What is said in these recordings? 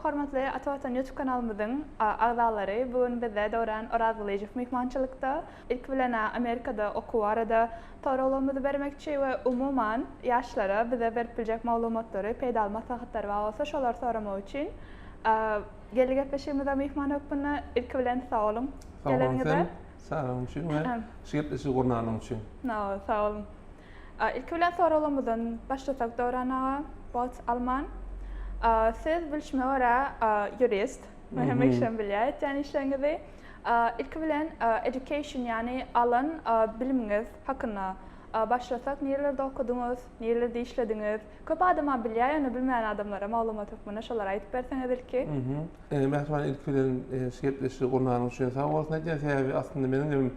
Hormatly Atawatan YouTube kanalımızın ağdaları bugün bize doğran Orazılıcı mihmançılıkta ilk bilene Amerika'da oku arada torolumuzu vermekçi ve umuman yaşlara bize verilecek malumatları peydal maslahatları ve olsa şolar sorama için gelecek peşimizde mihman hakkında ilk bilen sağ olun. Sağ olun için ve şirketleşi kurnağının için. Sağ olun. İlk bilen sorolumuzun başlasak doğrana Bot Alman. Siz bilişmeye jurist, mühim işlem bilir. Yani işlerinizi ilk bilen education yani alan biliminiz hakkında başlasak nerelerde okudunuz, nerelerde işlediniz? Köp adama bilir, yani bilmeyen adamlara malumat hükmüne şolara ayıp verseniz ilki. Ben ilk bilen şirketleşi kurnağının için sağ olsun. Tabi aslında benim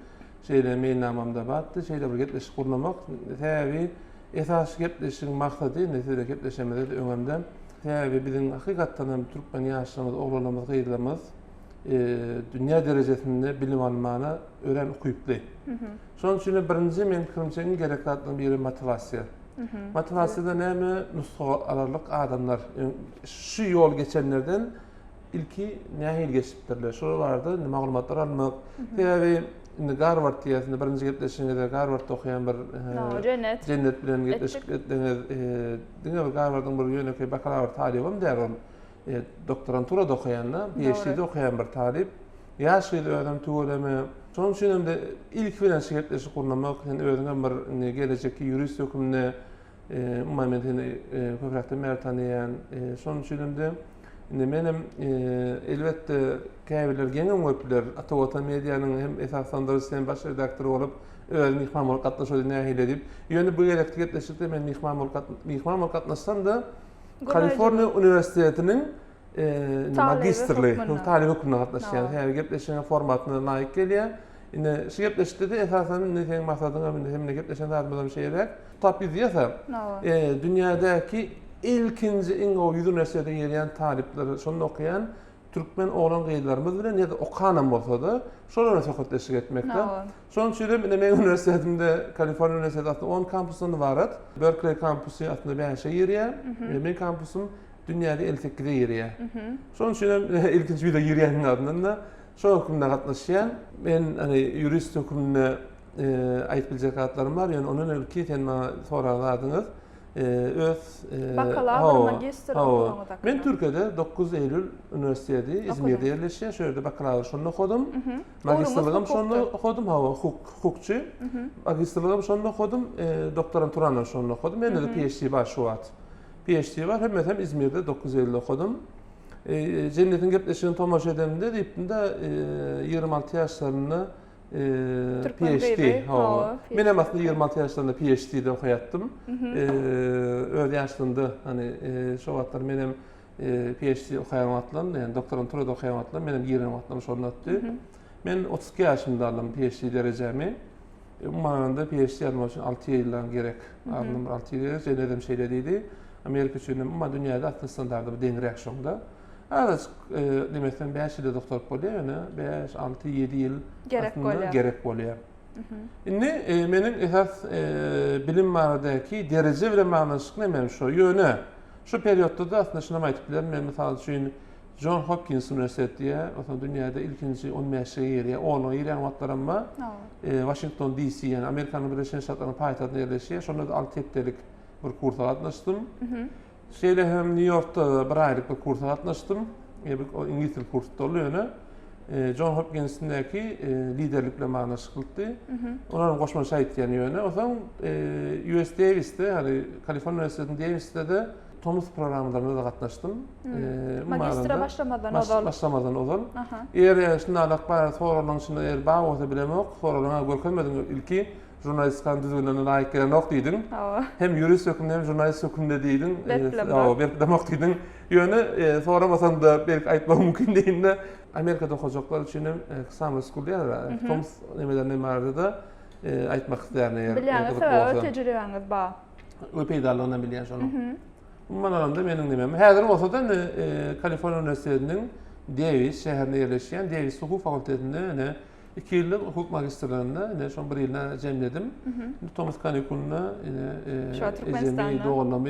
mailnamamda battı. Şirketleşi kurnamak. Tabi esas şirketleşinin maksadı, neticede şirketleşemede önemli. Tabi bizim hakikaten Türkmen yaşlarımız, oğlanımız, kıyılarımız dünya derecesinde bilim almana öğren okuyuplu. Son için birinci men kırmızının gerekli biri motivasyon. Motivasyonda neymi nusxa alarlık adamlar. Şu yol geçenlerden ilki nehir geçiptirler. Şuralarda malumatlar almak. Tabi Harvard diyesinde birinci getleşinde Harvard'da okuyan bir cennet bilen getleşik Harvard'ın bir yönetimi bakalavr talibim der ol. Doktorantura da okuyanla, PhD'de okuyan bir talip. Yaşıyla ödem tuğuleme. Son için de ilk bilen şirketleşik kurnamak, ödem bir gelecek jurist hükümüne umamentini köprekte mertaniyen. Son için de benim elbette käbiler geňem köpler Atawatan Mediýanyň hem esaslandyrjysy hem baş redaktörü bolup öz mihman bolup gatnaşyp nähil edip ýöne bu gerekli getleşikde men mihman bolup gatnaşsam da Kaliforniya Üniversitetiniň magistrliği talip hukukuna gatnaşýan. Häzir getleşiň formatyna laýyk gelýär. Ine şu getleşikde de esasen näçe maksadyna hem getleşen adamlar şeýerek top ýetýär. Dünýädäki ilkinci o üniversitede yeriyen talipleri şunu okuyan Türkmen oğlan kıyılarımız bilen ya da okanan bolsa da şolara sohbetleşik etmekte. Son çürüm benim üniversitemde Kaliforniya Üniversitesi aslında 10 kampusunda varat. Berkeley kampusu aslında bir şey yeriye. Benim kampusum dünyada 58'de yeriye. Son çürüm ilkinci bir de yeriyenin adından da şu hükümde katlaşıyan ben hani jurist hükümüne ait bilecek adlarım var. Yani onun ülke tenma soraladınız. Bakalavr, magister okumadak. Ben Türkiye'de 9 Eylül Üniversitesi İzmir'de yerleşiyor. Şöyle bakalavr şunu okudum. Magisterlığım şunu okudum. Hukukçu. Magisterlığım şunu okudum. Doktoranturanı şunu okudum. Ben de PhD var şu an. PhD var. Hem İzmir'de 9 Eylül okudum. Cennetin gepleşini tomaş edemde deyip de 26 yaşlarında PhD. Ben aslında 26 yaşlarında PhD'de okuyattım. Öyle yaşlarında hani şu vatlar benim PhD okuyan vatlan, yani doktorantura da okuyan vatlan, benim 20 vatlam şonu attı. Ben 32 yaşımda aldım PhD derecemi. Umarında PhD almak için 6 yıldan gerek. Aldım 6 yıl cennetim şeyleriydi. Amerika için ama dünyada aslında standartı bir den reaksiyonda. Az demekten 5 yıl doktor bolýar, ýöne 5, 6, 7 ýyl gerek bolýar. Indi menin esas bilim baradaky derece bilen magnaşyk näme şu ýöne. Şu periodda da aslında şunu aýtyp bilerim. Men mysal üçin John Hopkins Üniversitetiýe, o dünýäde ilkinji universitet ýeri, onu ýerden watlaram ba. Washington DC, ýani Amerikanyň Birleşik Ştatlarynyň paýtagynda ýerleşýär. Şonda 6 hepdelik bir kursa gatnaşdym. Şeyle hem New York'ta bir aylık bir kursa katlaştım. O İngiliz dil kursu dolu yönü. John Hopkins'indeki liderlikle manaşık kıldı. Onların koşma şahit yani yönü. O zaman US Davis'te, hani Kaliforniya Üniversitesi'nin Davis'te de Thomas programlarında da katlaştım. Magistra başlamadan odan. Eğer şimdi alakbar sorulan şimdi eğer bağ olsa bilemek, sorulan görkemedin ilki. Jurnalistkan düzgünlerine layık gelen ok diydin. Hem jurist hükümde hem jurnalist hükümde diydin. Belki demek diydin. Yönü soramasan da belki aytmak mümkün değil de Amerika'da okuyacaklar için Summer School diyorlar. Thomas nemeden vardı da aytmak isteyen eğer. Bilýäňiz sebäbi tecrübeniz bar. Öpeýdarlygyna bilýän şonu. Manaranda menin demem. Häzir bolsa da Kaliforniya Üniversitesi'nin Davis şäherinde ýerleşýän Davis Hukuk Fakultetinde 2 yıllık hukuk magisterlarında son bir yılına cemledim. Thomas Canicul'una ecemi, doğrulama,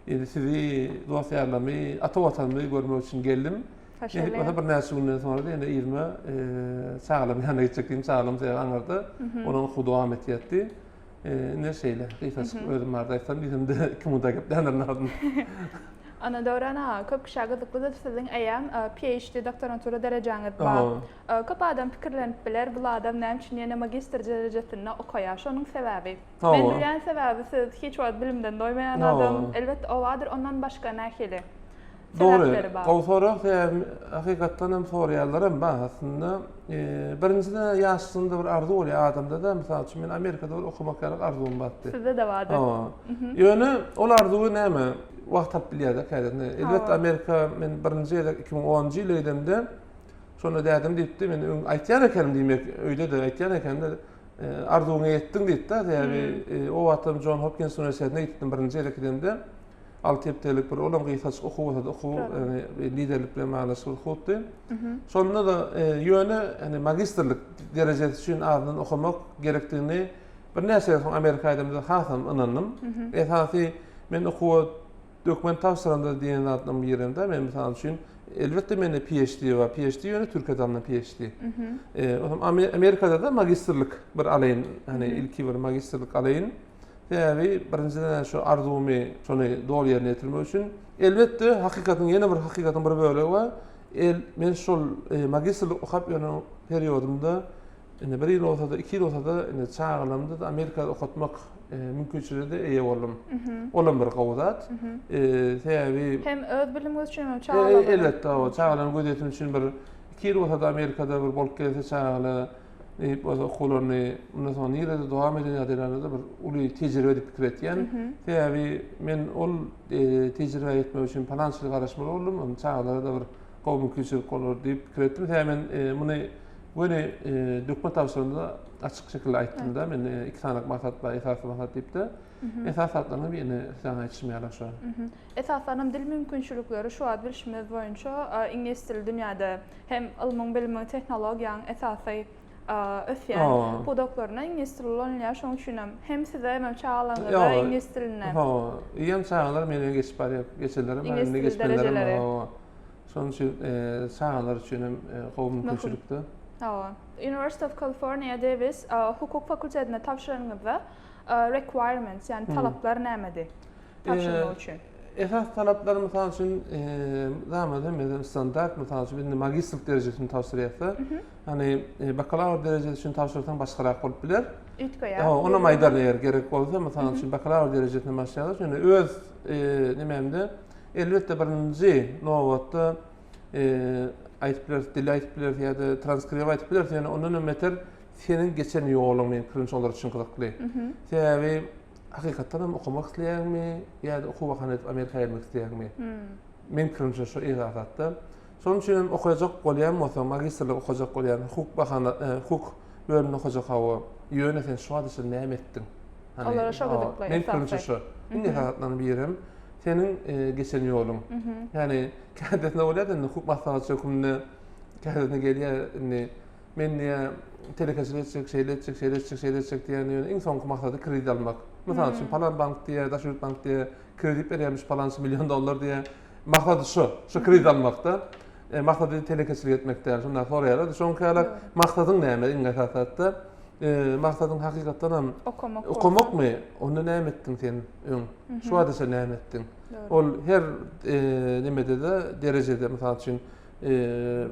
sizi dostlarımı, ata vatanımı görmek için geldim. Hoşçakalın. Bana bir näçe günden sonra da ýene ilme sağlam ýana gitjekdim sağlam diýip aňarda. Onun hudawam etýärdi. Ne şeyler, gysgaça özüm barda aýtsam, bizim de kim da geplenlerini aldım. Ana döwrana köp kişi gyzyklydy siziň aýam PhD doktorantura derejaňyz bar. Köp adam pikirlenip biler, bu adam näme üçin ýene magister derejesinde okaýar. Şonuň sebäbi. Men bilýän sebäbi siz hiç wagt bilimden doýmaýan adam, elbetde o wadyr, ondan başga nähili. Doğru. O sorak hakikatdan hem soraýarlarym bar aslında. Birincide ýaşlygynda bir arzu bolýar adamda da, mysal üçin men Amerikada okumak arzum batdy. Sizde de vardı. Ýöne ol arzuwy näme? Wagt tap bilýärdi kädetne. Elbetde Amerika men 1-nji ýylda 2010-njy ýyl edimde. Şonu dädim diýipdi, men aýtýan ekenim diýmek, öýde de aýtýan ekenim de arzuňa ýetdiň diýipdi. Ýani o wagtym John Hopkins Üniversitetine gitdim 1-nji ýylda gidimde. 6 ýyllyk bir olam gysgaça okuw, liderlik bilen magnasyl okupdy. Şonda da ýöne hani magisterlik derejesi üçin ardan okumak gerekdigini bir näçe soň Amerikaýda da hasam inandım. Esasy men okuw dokumentasýonda diýen adnym ýerinde men mysal üçin elbetde mende PhD bar. PhD ýöne Türkiýeden PhD. Amerikada da magisterlik bir alaýyn, hani ilki bir magisterlik alaýyn. Täbi birinciden şu arzumy şonu dogry ýerine ýetirmek üçin elbetde hakikatyň ýene bir hakikatyň bir bölegi bar. Men şol magisterlik okap ýöne periodumda ene 1 ýyl bolsa da 2 ýyl bolsa da ene çağlamda da Amerikada okutmak mümkinçiligi eýe boldum. Olam bir gowzat. Täbi hem öz bilimimiz üçin hem çağlamda. Elbetde o çağlam gözetmek üçin bir 2 ýyl bolsa da Amerikada bir bolup gelse çağla okullarını ondan sonra ýerde dowam eden ýerlerde bir uly tejribe edip pikretýän. Täbi men ol tejribe etmek üçin palançylyk araşmaly boldum. Onu çağlarda bir gowmykçylyk bolar diýip pikretdim. Täbi men muny böyle dokumentasýonda açyk şekilde aýtdym da men 2 tane maksat bar, esasy maksat diýipdi. Esasatlaryny bir sana aýtmaýarlar şu. Esaslarym dil mümkinçilikleri şu ad bilişimiz boýunça ingilis dili dünýäde hem ilmiň, bilimiň, tehnologiýaň esasy ösýän bu doktorlaryna ingilis dili öňýär. Şoň üçin hem size hem çağlangyda ingilis diline. Ýem çağlar meni geçip barýar, geçenlerim meni geçenlerim. Şoň üçin çağlar üçin hem gowy mümkinçilikdi. University of California Davis hukuk fakültetine tapşyryňyzda requirements, yani talaplar nämedi? Tapşyrmak üçin. Esas talaplar mysal üçin zamanym standart mysal üçin magisterlik derejesini tapşyrýarsa, hani bakalavr derejesini üçin tapşyrsaň başgarak bolup biler. Ona maýdar ýer gerek bolsa, mysal üçin bakalavr derejesini başlaýar. Şonu öz nememde elbetde 1-nji nowatda aýtyp biler, dil aýtyp biler ýa-da transkript aýtyp biler, ýani ondan ömeter senin geçen ýoluň men pirinçi olar üçin gyzykly. Täbi hakykatdan hem okumak isleýärmi ýa-da okuwakany Amerikaýa gelmek isleýärmi? Men pirinçi şu esasatda. Şonuň üçin okujak bolýan bolsa, magisterlik okujak bolýan, hukuk bölümini okujak hawa ýöne sen şu adysy näme etdiň? Olara şo gyzykly. Men pirinçi şu. Indi esasatdan birim senin geçen ýoluň. Yani kädetine bolýar, hukuk maslahatçy hukmyny kädetine gelýär, men telekeçilik şeyletçek diýen iň soňky maksady kredit almak. Mysal üçin palan bank diýe, daşyryk bank diýe kredit berýärmiş palançy milyon dollar diýe maksady şu kredit almakda. Maksady telekeçilik etmekde. Şondan soraýarlar, şoňky maksadyň näme iň esasatda? Maksadyň hakykatdan hem okumakmy? Onu näme etdiň sen? Şu adysy näme etdiň? Ol her nimede de derejede mysal üçin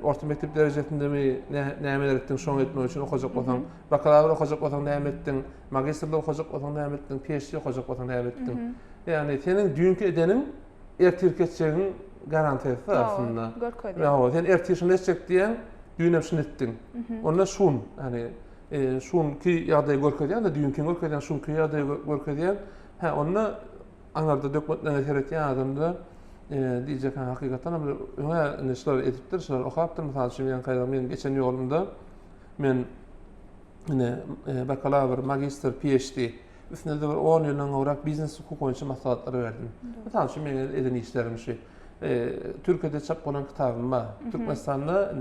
orta mektep derejesindemi nämeler etdiň şoň etmek üçin okujak bolsaň, bakalavr okujak bolsaň näme etdiň, magisterlik okujak bolsaň näme etdiň, PhD okujak bolsaň näme etdiň. Ýani senin düňkü edeniň ertirk etjegin garantisy aslında. Sen ertirşini etjek diýen düňem şunu etdiň. Onda şun, hani şunki ýagdaýy görkezýän de düňkü görkezýän şunki ýagdaýy görkezýän, onda aňarda dokumentlerine teretýän adamda diýjek hakykatdan öňe näşler edipdir, şolar okapdyr. Mysal üçin men geçen ýolumda men bakalavr, magister, PhD üstünde de 10 ýyldan gowrak biznes hukuk boýunça maslahatlar berdim. Mysal üçin men eden işlerim şu. Türkiýede çap bolan kitabym bar. Türkmenistanda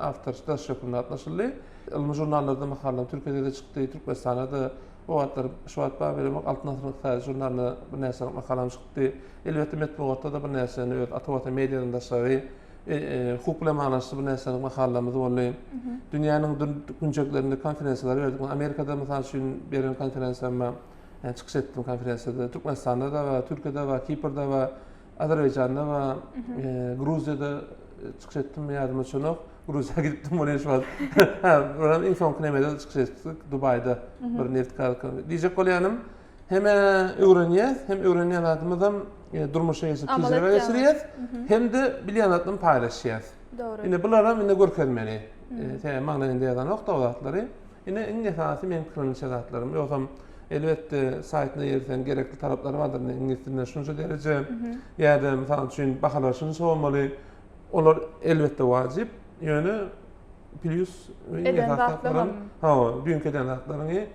awtor şökünde atnaşyly. Ilmi jurnallarda makalam Türkiýede de çykdy, Türkmenistanda da o wagtlar şuwat bermek altyn asyrlyk jurnalda bir näse makalam çykdy. Elbetde metbuatda da bir näseni öz atawata mediada daşary hukuk bilen bağlanşyk bir näseni makalamyz boldy. Dünýäniň günçeklerinde konferensiýalar berdik. Amerikada mysal üçin beren konferensiýama çıkış etdim konferensiyada. Türkmenistan'da da ve Türkiye'de ve Kipr'da ve Azerbaycan'da ve Gruzya'da çıkış ettim yardım çonok. Gruzya'ya gittim oraya şu an. Buranın ilk son kınemede çıkış ettik Dubai'da bir neft kalkın. Diyecek olayanım hem öğreniyet hem öğreniyen adımızdan durmuşa geçip tecrübe geçiriyet hem de bilen adımı paylaşıyet. Doğru. Yine bunlardan yine görkezmeli. Mağlanında yazan nokta odatları. Yine en esası benim kırmızı şedatlarım. Yoksa elbette saytına yersen gerekli tarafları vardır. İngilizce'den şunu derece ya da mesela için bakalar şunu olmalı. Onlar elbette vacip. Yani plus edendatlarım. Dünkü edendatlarını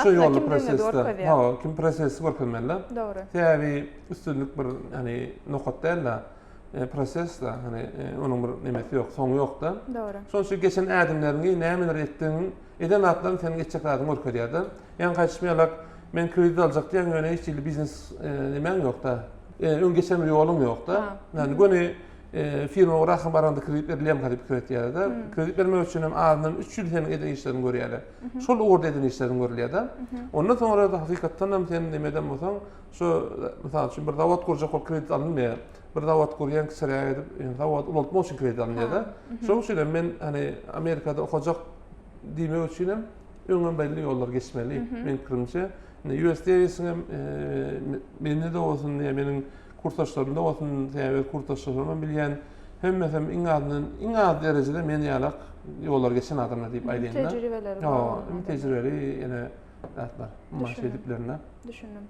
şu yolu prosesde. Kim prosesi görkezmeli. Doğru. Tabii üstünlük bir hani nokta değil de proses da hani onun bir nemesi yok, sonu yok da. Doğru. Sonuçta geçen adımlarını nämeler etdiğin edendatlarını sen geçecek adım görkezýärdi. Yani kaçmayarak men kredi alacak diýen ýöne hiç biznes nemen yok da. Ön geçen bir yolum yok da. Yani gönü firma olarak baranda kredi berýän kadar kredi ýerde. Kredi bermek üçin hem ardan 3 ýyl sen eden işlerini görýärler. Şol orada eden işlerini görýärler. Ondan sonra da hakykatdan hem sen nemeden bolsaň, şu mesela üçün bir dawat kurjak ol kredi alınmaýar. Bir dawat kurýan kisirä edip, dawat ulatmak üçin kredi alınýar. Şol üçin men hani Amerikada okajak diýmek üçin hem öňden belli ýollar geçmeli. Men kirimçe USDA'sine mende de olsun diye benim kurtaşlarımda olsun diye kurtaşlarımı bilýän hemmesem iň az derecede men ýalak ýollar geçen adamlar diýip aýdýan. Tecrübeleri var. Tecrübeleri ýene atlar. Maşa ediplerine. Düşündüm.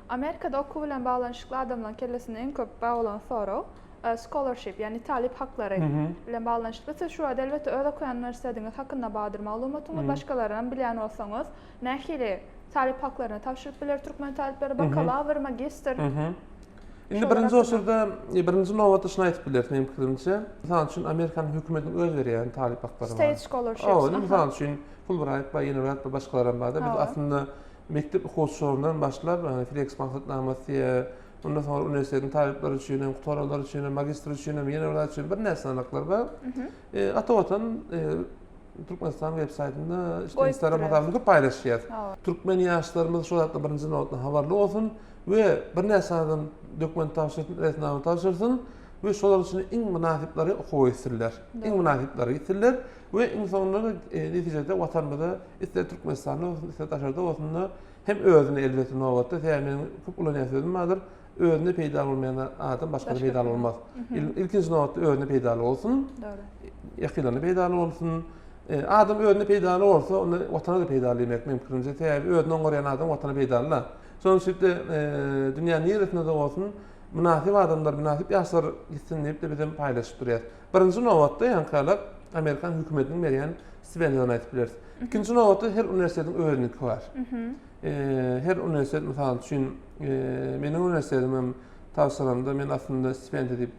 Amerika'da okul bilen bağlanışıklı adamların kellesinde en köp bağlanan soru scholarship yani talip hakları bilen bağlanışıklı. Siz şu an elbette öyle koyanlar istediğiniz hakkında bağdır malumatınız başkalarından bilen olsanız nähili talip haklarını tavşırıp bilir Türkmen talipleri bakalavr, magister. Indi birinci osurda birinci novatda şunu aýtyp biler benim pikirimçe. Mesela üçün Amerikan hökümetinin öz berýän talip hakları var. State scholarships. Mesela üçün Fulbright we University we başgalardan barda biz aslında mektep okuwçylaryndan başlap flex maksatnamasy, ondan sonra üniversitetin talipleri üçin, doktoralar üçin, magister üçin, ýene üçin bir näse anaklar bar. Atawatan Türkmenistan websaytynda işte Instagram hesabynda paylaşýar. Türkmen ýaşlarymyz şu wagtda birinji nowatdan habarly bolsun we bir näse adam dokument tapşyrsyn we şolar üçin iň münasipleri okuwysyrlar. Iň münasipleri ýetirler we insanlara netijede watanmada iste Türkmenistan'da iste taşarda bolsun hem özüne elbette nowatda tämin köp ulanýarsym bardyr. Özüne peýda bolmayan adam başga peýda bolmaz. İlkinji nowatda özüne peýda bolsun. Doğru. Ýakynlaryna peýda bolsun. Adam özüne peýda bolsa, onu watana da peýda etmek mümkinse. Täbi özüne oňaryan adam watana peýda bolar. Sonuçta dünýäniň ýeresinde de bolsun, münasip adamlar, münasip ýaşlar gitsin diýip de bizden paýlaşyp durýar. Birinji nowatda ýankalar Amerikan hökümetiniň berýän stipendiýalarny aýtyp biler. İkinji nowatda her universitetiň özüniki bar. Her universitet mysal üçin meniň universitetim tawsiramda men aslında stipendiýa diýip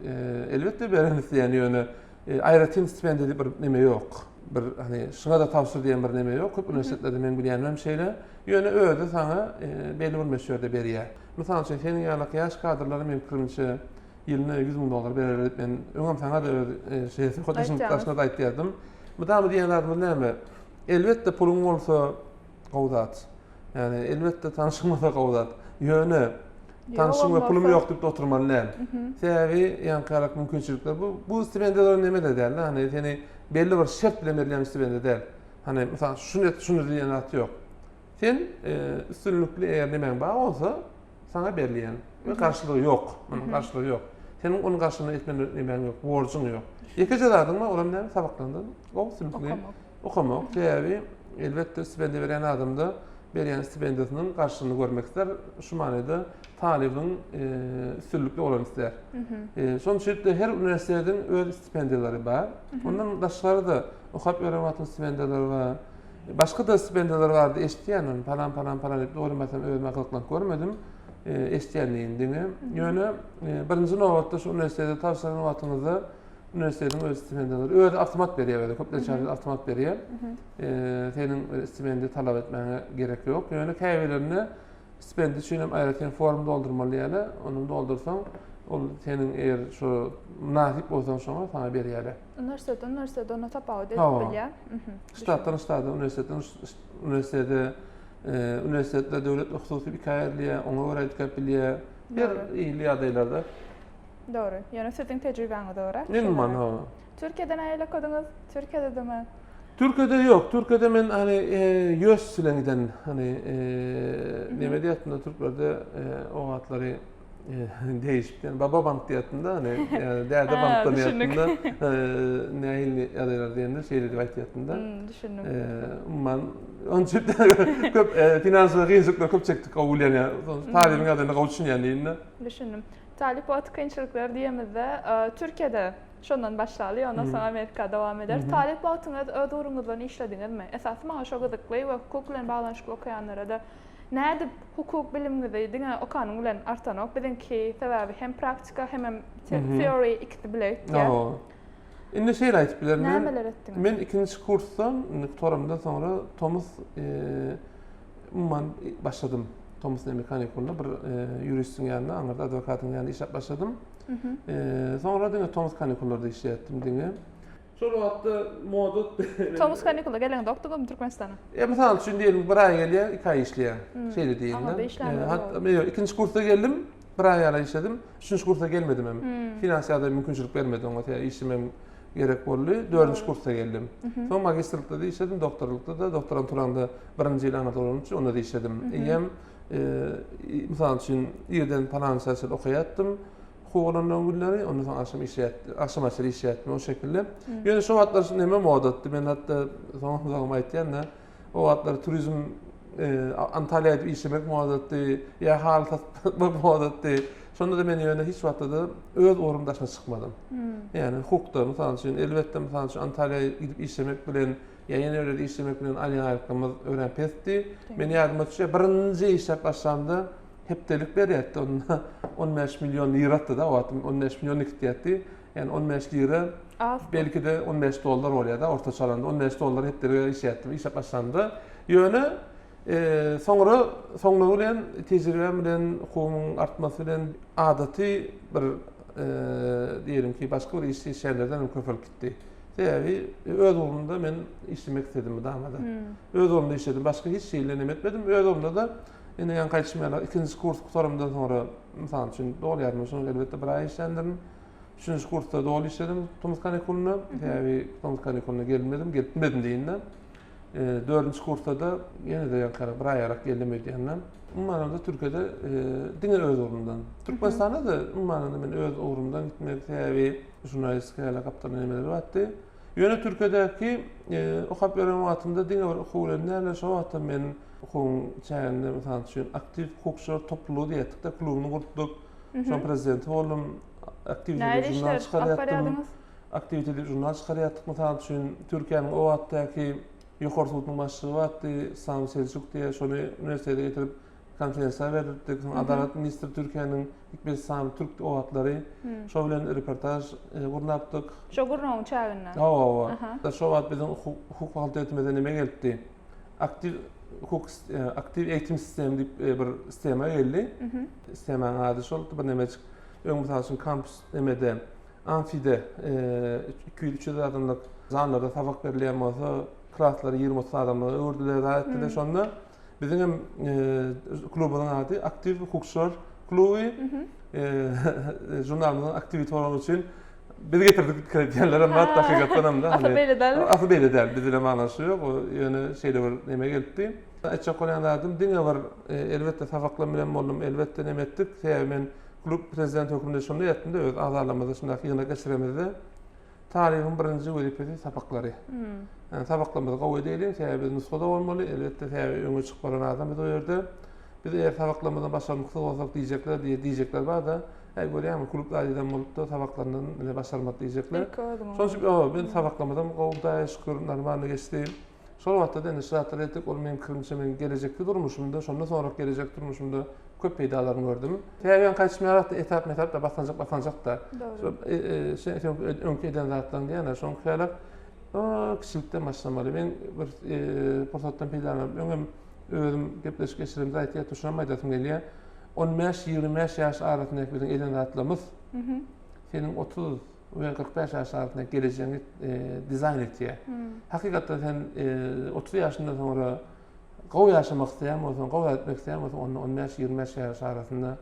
elbetde beren isleýän ýöne aýratyn stipendiýa diýip bir neme ýok. Bir hani şuna da tavsiye diýen bir neme ýok. Köp universitetlerde men bilýän şeýle ýöne öýde sana belli bir meşgulde berýär. Mysal üçin seniň ýaly ýaş kadrlary men pikirimçe ýylyna $100.000 bererler. Men öňem sana da şeýle hodaşyň taşna da aýtdym. Mudam diýenler näme? Elbetde pulun bolsa gowdat. Yani elbette tanışmada gowdat. Ýöne tanışma pulum ýok diýip oturmaly. Täbi ýankarak mümkinçilikler bu stipendiýalar näme derler? Hani seni belli bir şert bilen berilen stipendiýa değil. Hani mesela şunu diýen at ýok. Sen üstünlükli eğer nemen bar bolsa sana berilýän we karşılıgy ýok. Munyň karşılıgy ýok. Senin onun karşılığını etmen nemen ýok, borjun ýok. Ýeke jadadyň onlar näme sabaklandyn? Üstünlükli okamak. Täbi elbette stipendiýa beren adamda berýän stipendiýasynyň karşylygyny görmek ister. Şu manada talibin üstünlükli bolan ister. Sonuçta her üniversiteden öz stipendiýalary bar. Ondan daşlary da okap ýöremätän stipendiýalary bar. Başga da stipendiýalar bardy. Eşitýän, palan diýip öwrümäsem özüme kılyklank görmedim. Eşitýänligiňden. Ýöne birinji nowatda şu üniversitede tawsiýany wagtyňyzda üniversitenin öz stipendiyaları. Öz avtomat beriyor, köplen çağrı avtomat beriyor. Senin stipendi talep etmene gerek yok. Yani kahvelerini stipendi için hem ayrıca form doldurmalı yani. Onu doldursan, o senin eğer şu nasip olsan sonra sana beriyor. Üniversitede onu tapağı edip bilya. Ştattan üniversitede devlet hususi bir kayarlıya, ona göre etkiliye bir iyiliği adaylarda. Doğru. Yani sizin tecrübeniz doğru. Bilmem ha. Türkiye'de neyle kodunuz? Türkiye'de de mi? Türkiye'de yok. Türkiye'de men hani yüz silengiden hani ne medyatında Türklerde o hatları değişip yani Baba Bank diyatında hani yani değerde bankta diyatında nehil adaylar diyenler şeyleri diyatında. Düşündüm. Man onun için köp finansal kıyınçlıklar köp çektik kabul yani tarihin adına kavuşun yani. Düşündüm. Talip o kıyınçlıklar diyemizde Türkiye'de şundan başlalı, ondan sonra Amerika devam eder. Talip altınız öz uğrunuzdan işlediniz mi? Esas maaş o gıdıklı ve hukukla bağlanışıklı okuyanlara da nerede hukuk biliminizi dine okanın bilen artan ok, bizimki sebebi hem praktika hem teori ikisi bilek ya. Indi şey aytip bilen men ikinci kursdan doktoramdan sonra Thomas başladım. Thomas Mekanikul'da bir juristin yanında, Ankara'da advokatın yanında iş başladım. Sonra da Thomas Kanikul'da iş yaptım dine. Sonra hatta moda Thomas Kanikul'da gelen doktor mu Türkmenistan'a? Mesela şimdi diyelim bir ay geliyor, 2 ay işleyen. Şeyde değil. Hatta ikinci kursa geldim, bir ay ara işledim. Üçüncü kursa gelmedim hem. Finansiyada mümkünçülük vermedi ona işlemem gerek oldu. Dördüncü kursa geldim. Sonra magisterlikte de işledim, doktorlukta da, doktoranturanda birinci yıl Anadolu'nun için onda da işledim. Mesela için yerden finansiyasal okuyattım. Hukukunun günleri, ondan sonra akşam açarı iş yaptım o şekilde. Yani şu vatlar şimdi hemen modattı. Ben hatta son zaman aytyan da o vatlar turizm Antalya'da işlemek modattı. Ya hal tatmak modattı. Sonra da ben yani hiç vatta da öz orumdaşına çıkmadım. Yani hukukta mesela için elbette mesela için Antalya'ya gidip işlemek bilen yeni öyle işlemek bilen aynı ayakkabımız öğrenip etti. Beni yardım etmişler. Birinci iş başlamda hep delik veriyordu. Onunla 15 milyon lira attı da o atım 15 milyon ihtiyatı. Yani 15 lira belki de 15 dolar oluyor da orta çalanda 15 dolar hep delik iş yaptım. İş başlandı. Yönü sonra bilen tecrübem bilen hukumun artması bilen adati bir diyelim ki başka bir iş yerlerden mükafel gitti. Yani öz oğlumda ben işlemek istedim daha da. Öz oğlumda işledim. Başka hiç şeyle etmedim. Öz oğlumda da yine yan kaçışmayalar. İkinci kurs kutarımdan sonra mesela için doğru yardımcı elbette bir ay işlendim. Üçüncü kursta doğru işledim. Thomas Kanikul'una. Yani Thomas Kanikul'una gelmedim deyinden. Dördüncü kursta da yine de yankara bir ay arak geldim ödeyenler. Umarım da Türkiye'de dine öz uğrumdan. Türkmenistan'da da umarım ben öz uğrumdan gitmek yani jurnalist kayla kaptanı emeleri vardı. Yine Türkiye'deki o kapıların vaatında dine hukukularına şu vaatta ben hukukun çayında mesela için aktif hukukçular topluluğu diyettik de klubunu kurduk. Son prezidenti oldum. Aktiviteli jurnal çıkarıyordum. Aktiviteli jurnal çıkarıyorduk mesela için Türkiye'nin o vaattaki yukarı tutumun başlığı vardı. Sami Selçuk diye şunu üniversitede getirip konferansa verdik. Adalet Ministri Türkiye'nin hikmeti Sami Türk o vaatları. Şu bilen röportaj yaptık. Şu gurunun çağından. Da şu vaat bizim hukuk fakültetimizde neme geldi. Aktif eğitim sistemi deyip bir sisteme geldi. Sistemin adı oldu. Bir nemeçik ön mutasyon kampüs nemede amfide 200-300 adamlık zanlarda tabak verilen olsa klasları 20-30 adamlığı ördüler da ettiler sonra bizim klubun adı aktif hukukçular klubu jurnalımızın aktivite olan için biz getirdik krediyenlere mat hakikaten da afı böyle der bizle manası yok o yani şeyde var neme geldi açık olanlardım dinle var elbette tafakla bilen oldum elbette nem ettik men klub prezident hükümde şunu yaptım da öz azarlamada şundaki yine geçiremedi tarihin birinci vazifesi tabakları. Yani tabaklamada kavga edelim, biz nuskada olmalı, elbette öne çıkmadan adam biz o yerde. Biz eğer tabaklamadan başarmakta olsak diyecekler var da, böyle yani kulüplerden olup da tabaklarından başarmak diyecekler. Sonuçta ben tabaklamadan kavga şükür normalde geçti. Sonra hatta da şartlar ettik olmayan kırmızı gelecekte durmuşumda, sonra gelecek durmuşumda köp peýdalaryny gördüm. Täýen kaçmaýarak da etap da batlanjak da. Doğru. Sen öňkü eden zatlaryň diýene şoň kälek kiçilikde maşlamaly. Men bir pursatdan peýdalanyp öňem özüm gepleşip geçirimde aýtýar tuşamaýdatym gelýär. 15-25 ýaş arasyndaky biziň eden zatlarymyz senin 30 ve 45 yaş arasında geleceğini dizayn etdiği. Hakikaten sen 30 yaşından sonra gowy yaşamak isteyen olsan, gowy etmek isteyen olsan, 15-25 yaş arasında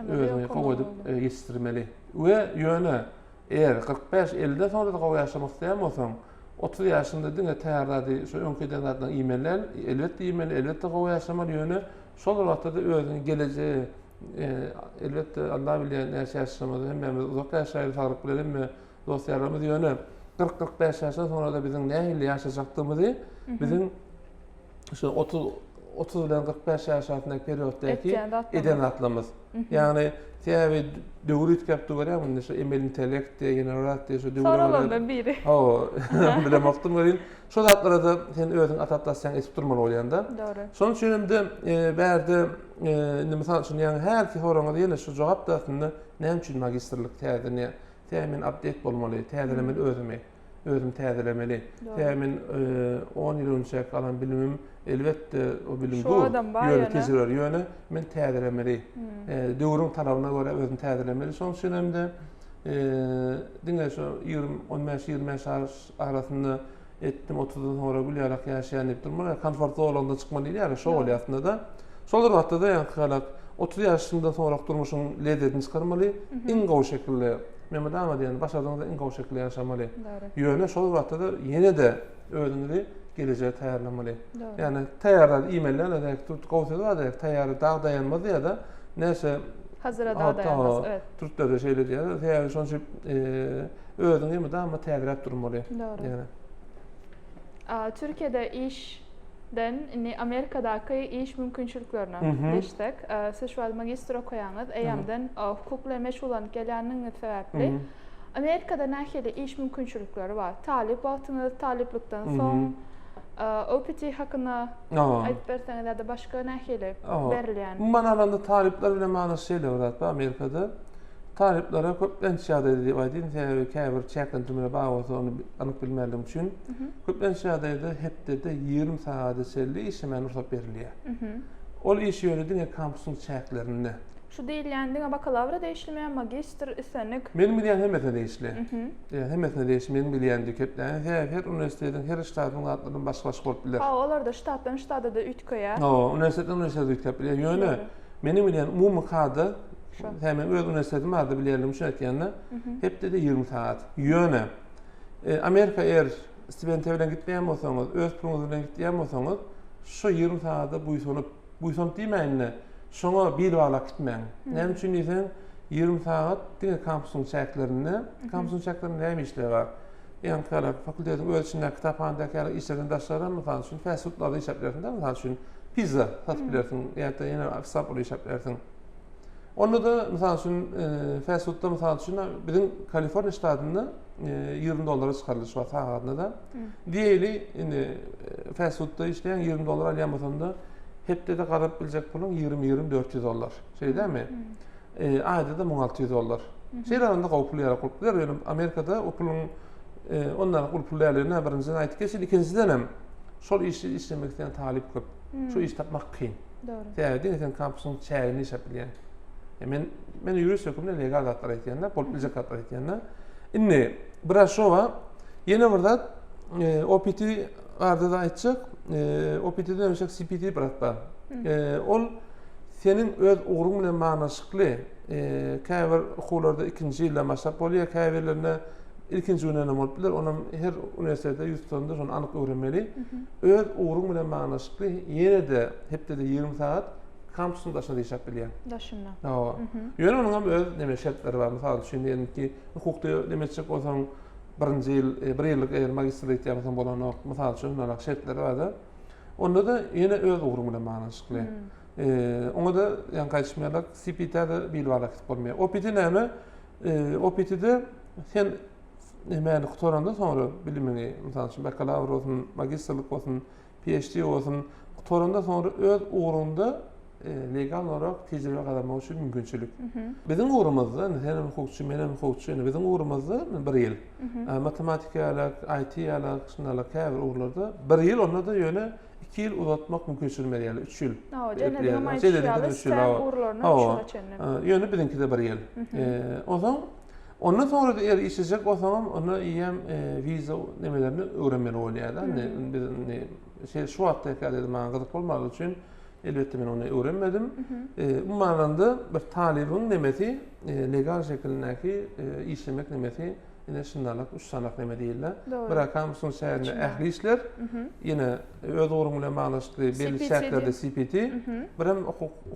özüni gowy edip yetiştirmeli. Ve yöne eğer 45-50'den sonra da gowy yaşamak isteyen olsan, 30 yaşında diňe täýärlady şu öňkeden zatdan iýmeler, elbetde gowy yaşamaly yöne şol wagtda da özüni geleceği elbette Allah bilýän näçe yaşamady hemme uzak yaşaýar fark bilelim dostlarymyz ýöne 40-45 yaşdan sonra da biziň nähili yaşajaktygymyzy biziň şu 30 bilen 45 yaş arasyndaky perioddaky eden atlamız. Yani täze döwür ütkep döwürem şu emel intellekt generat şu döwür. Soralım biri. O bilemokdum gelin. Şu zatlara da sen özüň adaptasiýaň etip durmaly bolýanda. Doğru. Şonuň üçin de bärde misal üçin ýani her ki soraňa diýene şu jogap dasyny näme üçin magistrlik täzeni tämin update bolmaly, täzelemeli özüm täzelemeli. Tämin 10 ýyl önce kalan bilimim elbetde o bilim bu ýöne tezler ýöne men täzelemeli. Döwrüň talabyna görä özüm täzelemeli. Şonuň üçin hem de diňe şu 15-20 yaş arasynda etdim 30'dan sonra gülýärak ýaşaýan diýip durmaly. Konfortly bolanda çykmaly ýa-da şo bolýatynda da. Şol wagtda da ýa-da 30 ýaşyndan sonra durmuşyň lezzetini çykarmaly. Iň gowy şekilde Mehmet Ama diýen başardyňda iň gowy şekilde ýaşamaly. Ýöne şol wagtda da ýene de özüňi geleceğe täýärlamaly. Yani täýärler iýmellerle de gowsada da täýär dag dayanmaz ýa-da näse hazıra dag dayanmaz. Evet. Türkler de şeýle diýär. Täýär şonçy özüňi mudama täýärläp durmaly. Yani Türkiye'de işden Amerika'daki iş mümkünçülüklerine geçtik. Siz şu an magistr okuyanız, eýamdan hukukla meşgul olan gelýäniniz sebäpli. Amerika'da nähili iş mümkünçülükleri var. Talip wagtyňyz, taliplikden soň OPT hakyna aýdyp berseňiz de başga nähili berilýän. Bu manalanda talipler bilen manasy şeýle bolat Amerika'da. Taliplere köplençäde diýip aýdyn, käbir çäkentime baga onu anyk bilmelim üçin. Köplençäde hepde de 20 saat içerli işime ruhsat berilýär. Ol iş ýöne diňe kampusyň çäklerini. Şu diýilýän diňe bakalavra değişilmeýän magistr isenik. Menim bilýän hemmete değişli. Hemmete değişli menim bilýändi köplen. Her universitetiň her ştatyň atlaryny başga bolup biler. Olar da ştatdan ştada da ütköýär. Universitet ütköp biler. Ýöne menim bilýän umumy kady hemen öz üniversitetim vardı bilelim şu etkenle. Hepde de 20 saat. Yöne. Amerika eğer stipend bilen gitmeýän bolsaňyz, öz puluňyz bilen gitmeýän bolsaňyz, şu 20 saatta buýsanyp diýmeýänne. Şoňa bir wagtla gitmeň. Näme üçin diýsen 20 saat diňe kampusyň çäklerini, kampusyň çäklerinde näme işler bar? Ýani kala fakultetiň öz içinde kitaphanadaky işlerden daşlaran mysal üçin fast foodlarda iş ýapýarsyň, mysal üçin pizza satyp bilersiň, ýa-da ýene saply iş ýapýarsyň. Onda da misal üçin fast foodda misal üçin biziň Kaliforniýa ştatynda $20 çykarlyş var saatynda da. Diýeli indi fast foodda işleýän $20 alýan bolsanda hepde de garap biljek pulun $20-2400. Şeýdämi? Aýda da $1600. Şeýle gowpulýar. Ýöne Amerikada o pulun onlara gowpulýarlygyna birinciden aýtyp geçip ikinciden hem şol işi işlemek isteýän talip köp. Şu iş tapmak kyn. Doğru. Täze sen kampusyň çägini iş ýapylýan. Men ýürüş hökümde legal zatlar etýänler, bolup biljek zatlar etýänler. Indi Braşova ýene birde OPT barda da aýtjak. OPT-de näçe CPT baratbar. Ol senin öz ugruň bilen manaşykly käbir okuwlarda 2-nji ýylda maşap bolýar, käbirlerine ilkinji önem bolup biler. Onam her universitetde 100 tonda şonu anyk öwrenmeli. Öz ugruň bilen manaşykly ýene de hepde de 20 saat kampüsün daşına değişip bilýän. Daşına. Ýöne onuň öz neme şertleri bar. Mysal üçin diýenki hukukda demetsek bolsaň 1-nji ýyl, 1 ýyllyk magistrlik ýapasan bolan mysal üçin onuň şertleri bar da. Onda da ýene öz ugruň bilen manaşykly. Oňa da ýani gaýtmaýarlar CPT-de bil barak bolmaýar. OPT näme? OPT-de sen näme doktoranda sonra bilimini, mysal üçin bakalavr bolsun, magistrlik bolsun, PhD bolsun, doktoranda sonra öz ugruňda legal olarak tecrübe kazanmak için mümkünçülük. Bizim uğrumuzda, hem hukukçu, benim hukukçu, bizim uğrumuzda bir yıl. Matematik alak, IT alak, şunalak her uğurlarda bir yıl, onda da yöne 2 yıl uzatmak mümkünçülük yani 3 yıl. Yöne bizimki de bir yıl. O zaman ondan sonra da eğer işecek o zaman ona iyem viza nemelerini öğrenmeli oluyor. Biz şu hatta dedim bana gıdık olmadığı için elbette ben onu öğrenmedim. Bu manada bir talibin nemeti legal şekildeki işlemek nemeti yine şunlarlık, 3 sanat neme değiller. Bırakan son seyrinde ehli işler, yine öz uğrumuyla mağlaştığı belli şartlarda CPT, bir hem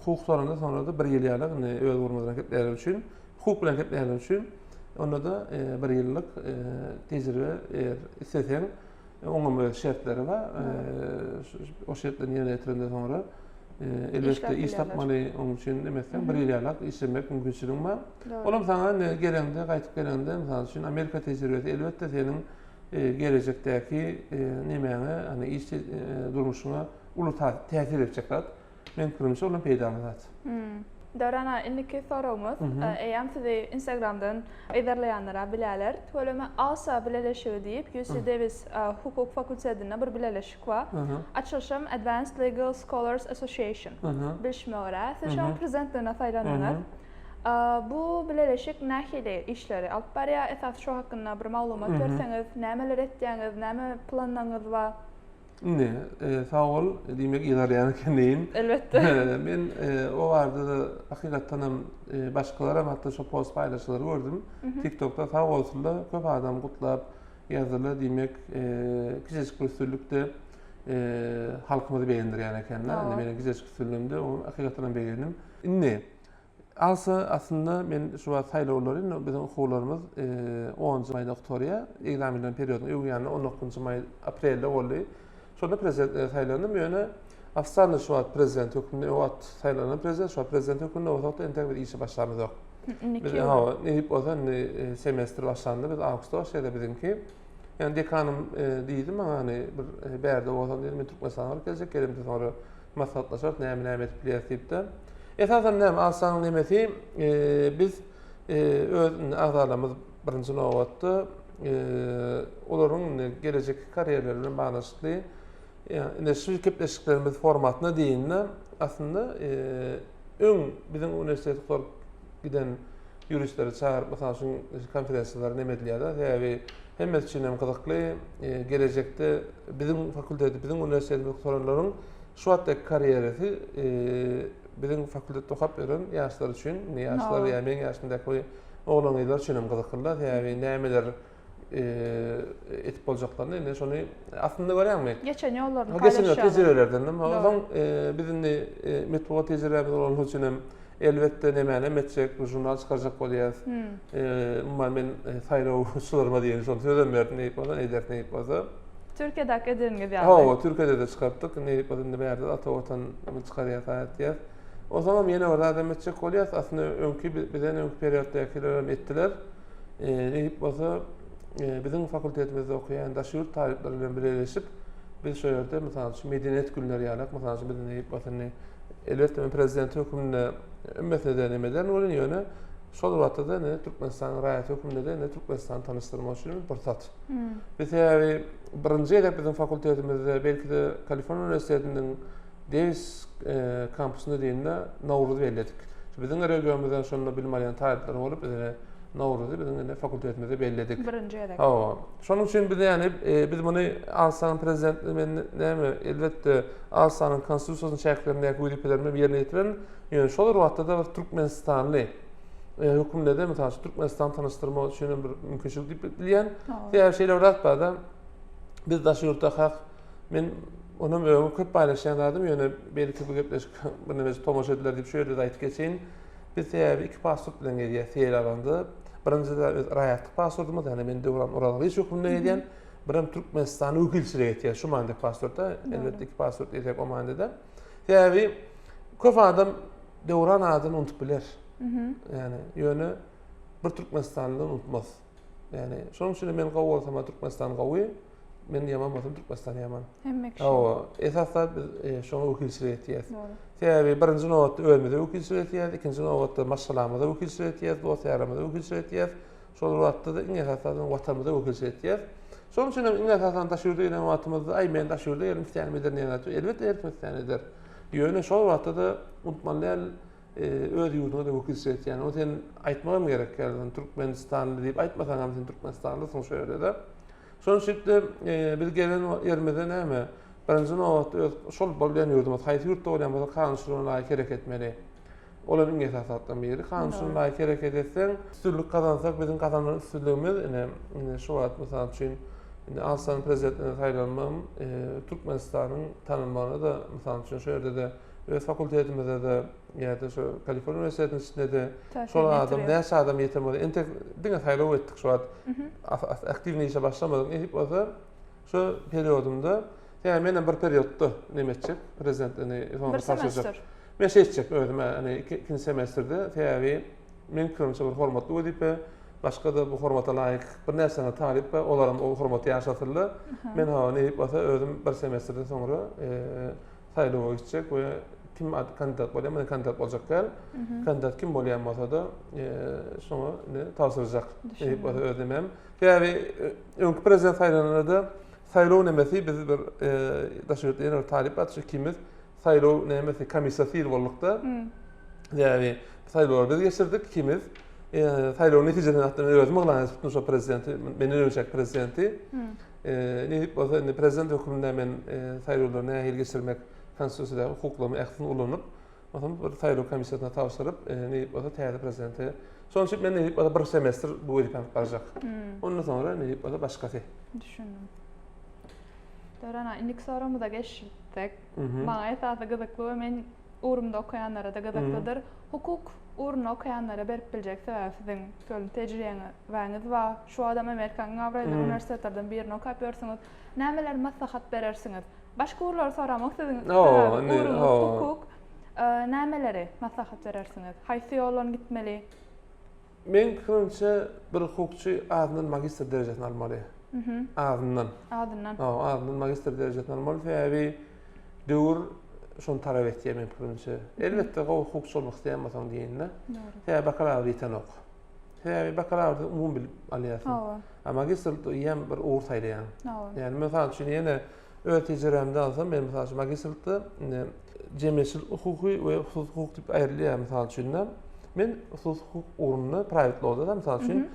hukuklarında sonra da bir yıl yıllık öz uğrumuyla hareketleri için, hukuk hareketleri için onda da bir yıllık tecrübe isteten onun şartları var. O şartların yerine getirdiğinde sonra elbette iş tapmalı onun için demekten bir yıllık işlemek mümkünçülüğüm var. Olam sana gelende, qaytıp gelende mesela için Amerika tecrübesi elbette senin gelecekteki nemene hani iş durmuşuna ulu tesir edecekler. Men kırmızı olan peydalanat. Dörana indiki sorumuz, eğer sizi Instagram'dan aydarlayanlara bilerler, töleme alsa bileleşiyor deyip UC Davis Hukuk Fakültesi'nde bir bileleşik var. Açılışım Advanced Legal Scholars Association. Bilişme ora, siz şu an prezentlerine faydalanır. Bu bileleşik nahili işleri alıp bariya esas şu hakkında bir malumat verseniz, nemeler ettiğiniz, neme planlarınız var? Ne? Sağ ol. Demek ilerleyen kendiyim. Elbette. Ben o vardı da hakikaten başkalara hatta şu post paylaşıları gördüm. TikTok'ta sağ olsunlar köp adam kutlap yazılı demek kişisel kültürlükte halkımızı beğendir yani kendine. Yani benim kişisel kültürlüğümde o hakikaten beğendim. Ne? Aslında ben şu an sayılarların bizim okullarımız 10. May doktoraya ilan edilen periyodun yani 19. May April'de oldu. Sonra prezident sayılanım yöne Afsanlı şu an prezident hükümünde o at sayılanan prezident şu an prezident hükümünde o vakti entegre işi başlamız yok. Biz hep o zaman semestr başlandı biz Ağustos şeyde bizimki yani dekanım değildim ama hani bir yerde o zaman dedim Türk mesanlar gelecek gelimde sonra maslahatlaşıp neymet biliyatipte. Esasen nem Afsanlı nemeti biz öz ağzalarımız birinci novattı onların gelecek kariyerlerinin bağlaştığı yani şirketleşiklerimiz formatına değinle aslında bizim üniversiteler giden juristleri çağırıp mesela şu konferanslar nemedilerde yani hem için kızıklı gelecekte bizim fakültede bizim üniversite doktorların şu hatta kariyeri bizim fakültede okuyup veren yaşlar için yaşlar yani ben yaşındaki oğlanlar için kızıklılar yani nemeler etip olacaklarını yine şunu aslında görüyor muyum? Geçen yollarını paylaşıyorlar. Geçen tecrübelerden ama o zaman bizim de metodolojik tecrübelerimiz olan için elbette nemene metrek jurnal çıkaracak oluyor. Umarım ben sayılı sularıma diyelim şunu sözüm verdim neyip olsa neyder neyip olsa. Türkiye'deki edin gibi yani. Ha Türkiye'de de çıkarttık neyip olsa bir yerde Atavatan çıkarıyor hayat diye. O zaman yine orada da metrek oluyor aslında bizden önkü periyotdakiler ettiler. Neyip olsa bizim fakültetimizde okuyan daşyurt talipleriyle birleşip biz şu yerde mesela medeniyet günleri yarak mesela bizim neyip olsa elbette prezident hükümünde ümmetine denemeden olan yöne sol vatta da ne Türkmenistan rayet hükümünde de ne Türkmenistan tanıştırma için bir fırsat. Biz yani birinci edip bizim fakültetimizde belki de Kaliforniya Üniversitesi'nin Davis kampüsünde deyinle Navruz'u belirledik. Bizim regionumuzdan sonra bilim arayan talipler olup Navruz'u bizim fakültetimizde belirledik. Birinci edip. Şunun için bir de yani biz bunu Alsan'ın prezidentliğine elbette Alsan'ın konstitusyon şartlarındaki vüdiplerimi yerine getiren yani şu vakitte da Türkmenistanlı hükümde de mesela Türkmenistan tanıştırma için bir mümkünçülük dileyen diğer şeyler öğretmeden biz daşı yurtta hak ben onun ömrü köp paylaşanlardım yani belki bu gepleşik bunu biz tomoş ediler deyip şöyle de ayet geçeyim biz yani iki pasaport bilen geliyor seyir alandı birinci de rayatlık pasaportumuz yani ben de oralı hiç hükümde ediyen birim Türkmenistan'ı ülkülsüre getiriyor şu manda pasaporta elbette iki pasaport edecek o mandada yani köp adam devran adını unutup bilir. Yani yönü bir Türkmenistan'dan unutmaz. Yani şunun için ben qawy bolsam Türkmenistan qawy, men yaman bolsam Türkmenistan yaman. Hemmek O esasda biz şonu ülküçülük etýäs. Tabi birinci nowatda ölmede wekilçilik etýär, ikinji nowatda maşgalamada wekilçilik etýär, dosýaramada wekilçilik etýär. Şol wagtda da iň esasadan watanmada wekilçilik etýär. Şonuň üçin iň esasadan daşyrda ýene wagtymyzda ay men daşyrda ýerim istän medeniyet elbetde etmekden eder. Ýöne şol wagtda da unutmalyal öz ýurduňa da wekilçilik etýär. O sen aýtmagam gerek keldi. Türkmenistanly diýip aýtmasaňam sen Türkmenistanlysyň şöyle de. Şonuň üçin biz gelen ýermizde näme? Birinci nowatda şol bolýan ýurdumyz haýsy ýurtda bolýanmyza kanunçylygyna laýyk hareket etmeli. Olaryň esasatdan biri kanunçylygyna laýyk hareket etseň, üstünlük kazansak bizim kazanma üstünlügimiz ine şu wagt mysal üçin Alsan prezidentine saýlanmam Türkmenistanyň tanynmagyna da mysal üçin şeýerde de öz fakultetimizde de ýa-da şu Kaliforniýa Üniversitetiniň içinde de şol adam näçe adam ýetemedi. Ente diňe saýlaw etdik şu wagt aktiwni işe başlamadyk. Edip bolsa şu periodumda yani menen bir periodda nemetçek prezidentini semestr. Men seçjek özüm hani ikinci semesterde täbi men kirmçe bir hormatly ödipe başga da bu hormata laýyk bir näseni talip we olaram o hormaty ýaşatyrlar. Men ha ne bolsa özüm bir semestrden soňra saýlaw geçjek we kim kandidat bolýar, men kandidat boljak gal. Kandidat kim bolýan bolsa da şoňa taýsyrjak. Bolsa özüm hem täbi öňkü prezident saýlananda saýlaw nemesi biz bir daşyrda ýene talip atşy kimiz saýlaw nemesi komissiýasy bolupda. Ýani saýlawlar biz geçirdik kimiz. Saýlaw netijelerini hatda özüm ýazyp tutmuş o prezidenti, meni öňçek prezidenti. Ne bolsa prezident höküminde men saýlawlaryna nähil geçirmek konstitusiýada hukuklamy ähsin ulanyp, masalan bir saýlaw komissiýasyna tapşyryp, ne bolsa täze prezidenti. Şonuň üçin men ne bolsa bir semestr bu edip barjak. Ondan sonra ne bolsa başgasy. Düşündüm. Dörana indik soramyza geçdik. Maňa esasy gyzykly we men urumda okuyanlara da gyzyklydyr. Hukuk uruna okuyanlara berip biljek sebäbi siziň köl tejribeňiz we şu adam Amerikanyň Avralia Üniversitetlerden birini okap ýörsiňiz, nämeler maslahat berersiňiz? Başga urlar soramak siziň hukuk nämeleri maslahat berersiňiz? Haýsy ýoldan gitmeli? Men kirmçe bir hukukçy adından magistr derejesini almaly. Adından. Adından magistr derejesini almaly. Täbi döwür şonu talap etýär men kirmçe. Elbetde hukukçy bolmak isleýänmäsiň diýenler. Täbi bakalavr ýeten ok. Täbi bakalavr umum bilip alýarsyň. Magistr ýem bir ugur saýlaýan. Yani mesal üçin ýene öz tejribemde alsam men mesal üçin magistrlikde jemgyýetçilik hukuky we husus hukuk diýip aýrylýar mesal üçin. Men husus hukuk uruny private law'da da mesal üçin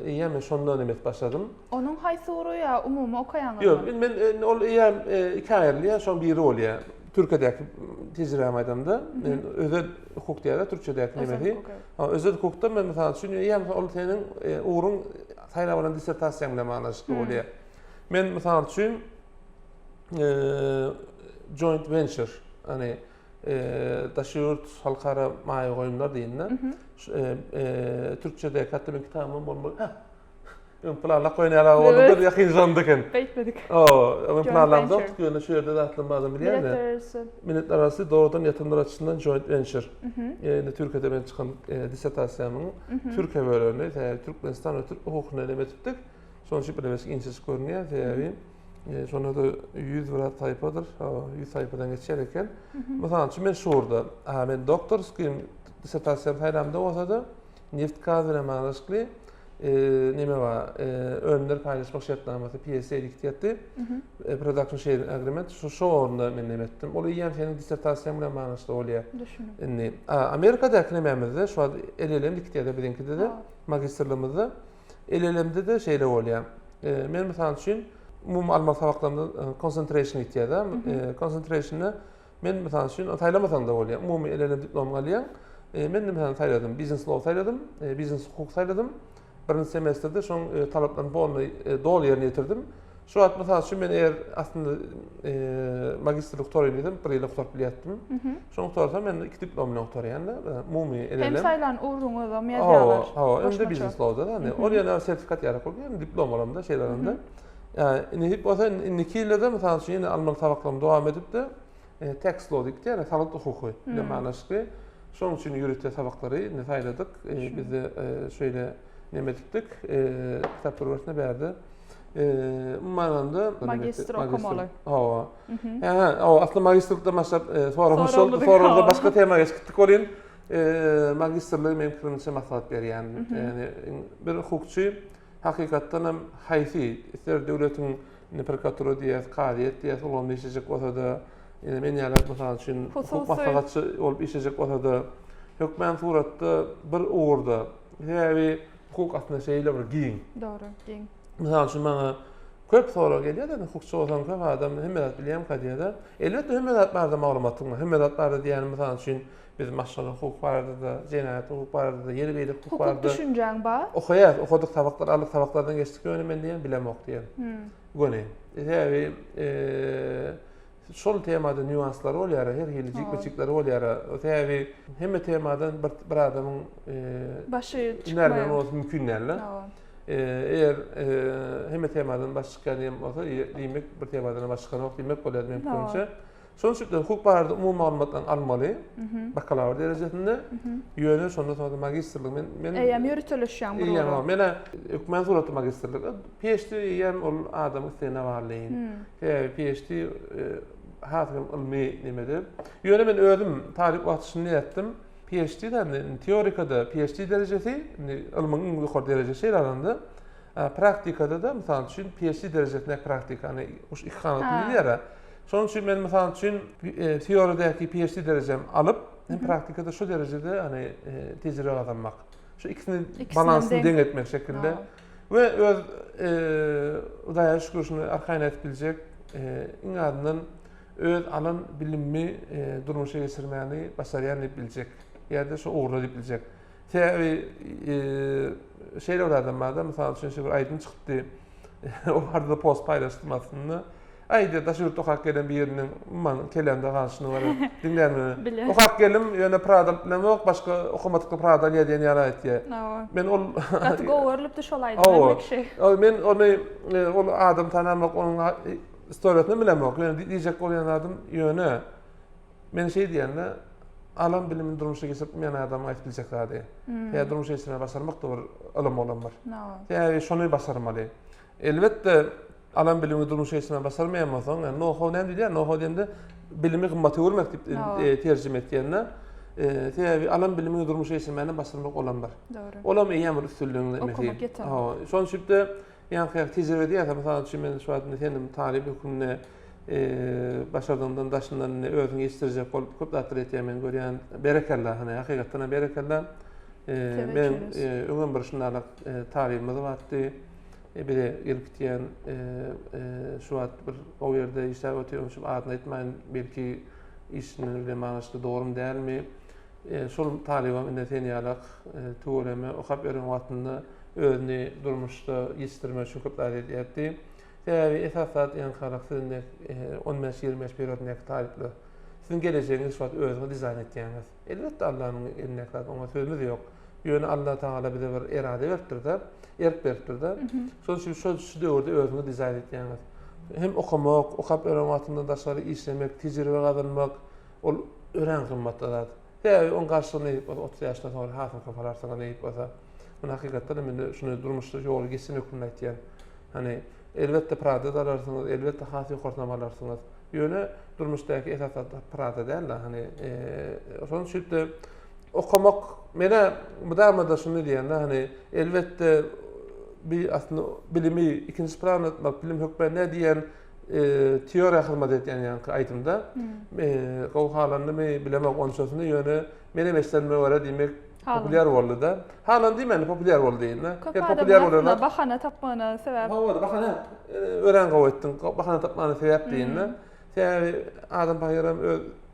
ýem şondan emes başladym. Onuň haýsy ury ýa umumy okaýanyň? Ýok, men ol ýem iki aýrylýar, şoň biri bolýar. Türkiýedäki tejribe maýdanynda özel hukuk diýerler, türkçedäki nemesi. Özel hukukda men mesal üçin ýem ol seniň uruň saýlawalan dissertasiýaň bilen manaşykly bolýar. Men mesal üçin joint venture, hani daşyurt halkara maýa goýumlar diýenler. Türkçede katdym kitabym bolmaly. Planla goýnalar bolup bir ýakyn jandyken. Beýtmedik. Men planlamda ýöne şu ýerde atlanmadım bilýärmi? Milletler arasy doğrudan ýatyrımlar açısından joint venture. Ýani Türkiýede men çykan dissertasiýamyň Türkiýe bölegi, Türkmenistan we Türk hukukyna emetdik. Şonuň üçin bir insiç görnýär, täbi. Şonu da 100 bira sayfadır. 100 sayfadan geçer eken. Mesela men şurada, men doktorskim dissertasiýam taýlamda bolsa da neft gaz bilen manaşykly neme bar? Önler paýlaşmak şertnamasy PSA diýilýär. Production Sharing Agreement şu orunda men emetdim. Ol ýa senin dissertasiýaň bilen manaşykly bolýar. Düşündüm. Amerikadaky nememizde şu LLM diýilýär bizinkide de magistrligimizde LLM'de de şeýle bolýar. Men mesal üçin umum alma sabaklarında concentration diýilýär. Concentrationy men mesal üçin taýlamasam da bolýar. Umumy LLM diplom alýan. Men mesal taýladym, business law taýladym, business hukuk taýladym. Birinci semesterde şoň talaplarym dol ýerine ýetirdim. Şu wagt mesal üçin men eger aslında magister doktor edip bir ýyl doktor bilýärdim. Şoň doktorsam men iki diplom bilen doktor ýa-da umumy LLM. Hem saýlan uruňy da medialar. Önde business law'da da. Ol ýene sertifikat ýarak bolýar, diplom alamda şeýlerinde. Yani hep bolsa indiki ýylda mesal üçin ýene alman sabaklarym dowam edip de tax law diýilýär, salat hukuky diýen manaşykly. Şoň üçin ýürütde sabaklary taýladyk. Biz şeýle neme etdik, kitap programına berdi. Mananda Magistr okumalı. Ha. O aslında magistrlikte başlap sonra Soruldu. başka tema geçtik olin. Magistrliği mümkünse maslahat ber yani. Yani bir hukukçu hakikaten hem haysi ister devletin prokuratorluğu diye, kadiyet diye olan işecek olsa da men yalar mesela için hukuk maslahatçı olup işecek olsa da hükmen suratda bir uğurda yani hukuk aslında şeyler bir giyin. Doğru, giyin. Mesela için bana köp soru geliyor da hukukçu olan köp adam hemmedat bilýän kadiyede. Elbette hemmedat barda maglumatym var. Hemmedat barda diýen mesela için biz maşallah hukuk barada da, jenayat hukuk barada da, ýeri beýlik hukuk barada. Hukuk düşünjäň bar? Okudyk tabaklar, alyk tabaklardan geçdik öňe diýen bilemok diýen. Gone. Täbi şol temada nüanslar bolýar, her hili jikbetjikler bolýar. Täbi hemme temadan bir adamyň başı nereden olsa mümkün näle. Eğer hemme temadan başka diýem bolsa, diýmek bir temadan başka ok diýmek bolýar mümkinçe. Sonuçta hukuk barada umum maglumatdan almaly. Bakalavr derejesinde. Ýöne şonda sonra magistrlik men eýem ýürütülüşýän bir ýa mena hükmen suratda magistrlik. PhD ýen ol adam istene barlygyn. PhD hakim ilmi nimede. Ýöne men özüm tarih wagtyny etdim. PhD'den teorikada PhD derecesi, ilmiň ýokary derecesi alanda. Praktikada da mesela üçün PhD derejesine praktika, hani iki kanatlı ýere. Şonuň üçin men mesela üçün teoridäki PhD derejem alıp, hem praktikada şu derecede hani tejribe kazanmak. Şu ikisini balansını deň etmek şekilde. Ve öz Hudaýa şükür şunu arkaýyn etip biljek, iňadyndan öz alan bilimi durmuşa geçirmäni başarýan diýip biljek. Ýerde şu uğurlu diýip biljek. Täbi şeýle adam barda, mesela üçün şu bir aýdyn çykdy. O barda post paýlaşdym aslında. Aýda da şu tokak gelen bir ýeriniň man kelemde gaşyny bar. Dinlermi? Okak gelim ýöne Prada bilen ok başga okumatykly Prada diýen ýara etdi. Men ol gowerlyp şol aýdym. Men ony ol adam tanamak onuň historiýasyny bilemek. Ýöne diýjek bolan adam ýöne men şey diýende alan bilimin durmuşa geçirmeyen adam aýtyp biljekler diye. Ya durmuşa geçirmeye başarmak da bir ilim olan var. Yani şonu başarmaly. Elbette alan bilimi durmuşa geçirmeye başarmaýanmasaň, yani know-how näme diýär? Know-how diýende bilimi gymmaty görmek diýip terjime etdiňde, täbi alan bilimi durmuşa geçirmeni başarmak olan bar. Olam eýem bir üstünlüğüň demeki. Şoň üçin ýa-ni tejribe diýär, mesela şu men şu adny kendim talib hukmyny başardığımdan daşından özünü yetiştirecek olup köp datır etýän görýän berekellah, hani hakykatdan berekellah. Men öňem bir şundalyk talibimiz bardy. Biri gelip gitýän şu wagt bir o ýerde işler ötýär, şu adyny aýtmaýyn, belki işini bilen maňaşly dogry dälmi? Şol talibim inde senýalyk töwereme okap ýören wagtynda özüni durmuşda yetişdirmek üçin köp daýat etdi. Täbi esasat ýan karakterinde 15-20 periodunda talipler. Sizin geleceğiniz şu özüňiz dizayn etýäňiz. Elbette Allah'ın eline kalp, ona sözümüz yok. Ýöne Allah Taala bize bir irade beripdir, erk beripdir. Şol üçin şu döwürde özüňiz dizayn etýäňiz. Hem okumak, okap ören wagtynda daşary işlemek, tejribe kazanmak, ol ören gymmatlar. Täbi on garşyny 30 ýaşdan sonra hasyl kafalarsaňa näip bolsa, bu hakykatdan men şunu durmuşda ýoly geçmek üçin aýtýan. Hani elbette Prada da alarsınız, elbette hasy ýokartnama alarsınız. Ýöne durmuşdaky esasat Prada däl, hani şoň üçin okumak mene mudamada şunu diýende, hani elbette bir aslında bilimi ikinci plan etmek, bilim hükmen ne diýen teoriýa hyzmat etýän ýa-ni aýtymda gowy halandy bilemek on sözüne ýöne mene meslenme wara diýmek populär boldy da. Halan diýmeli populär boldy diýende. Populär boldy. Bahana tapmana sebäp. Bahana ören gowy etdiň. Bahana tapmana sebäp diýende. Täbi adam paýram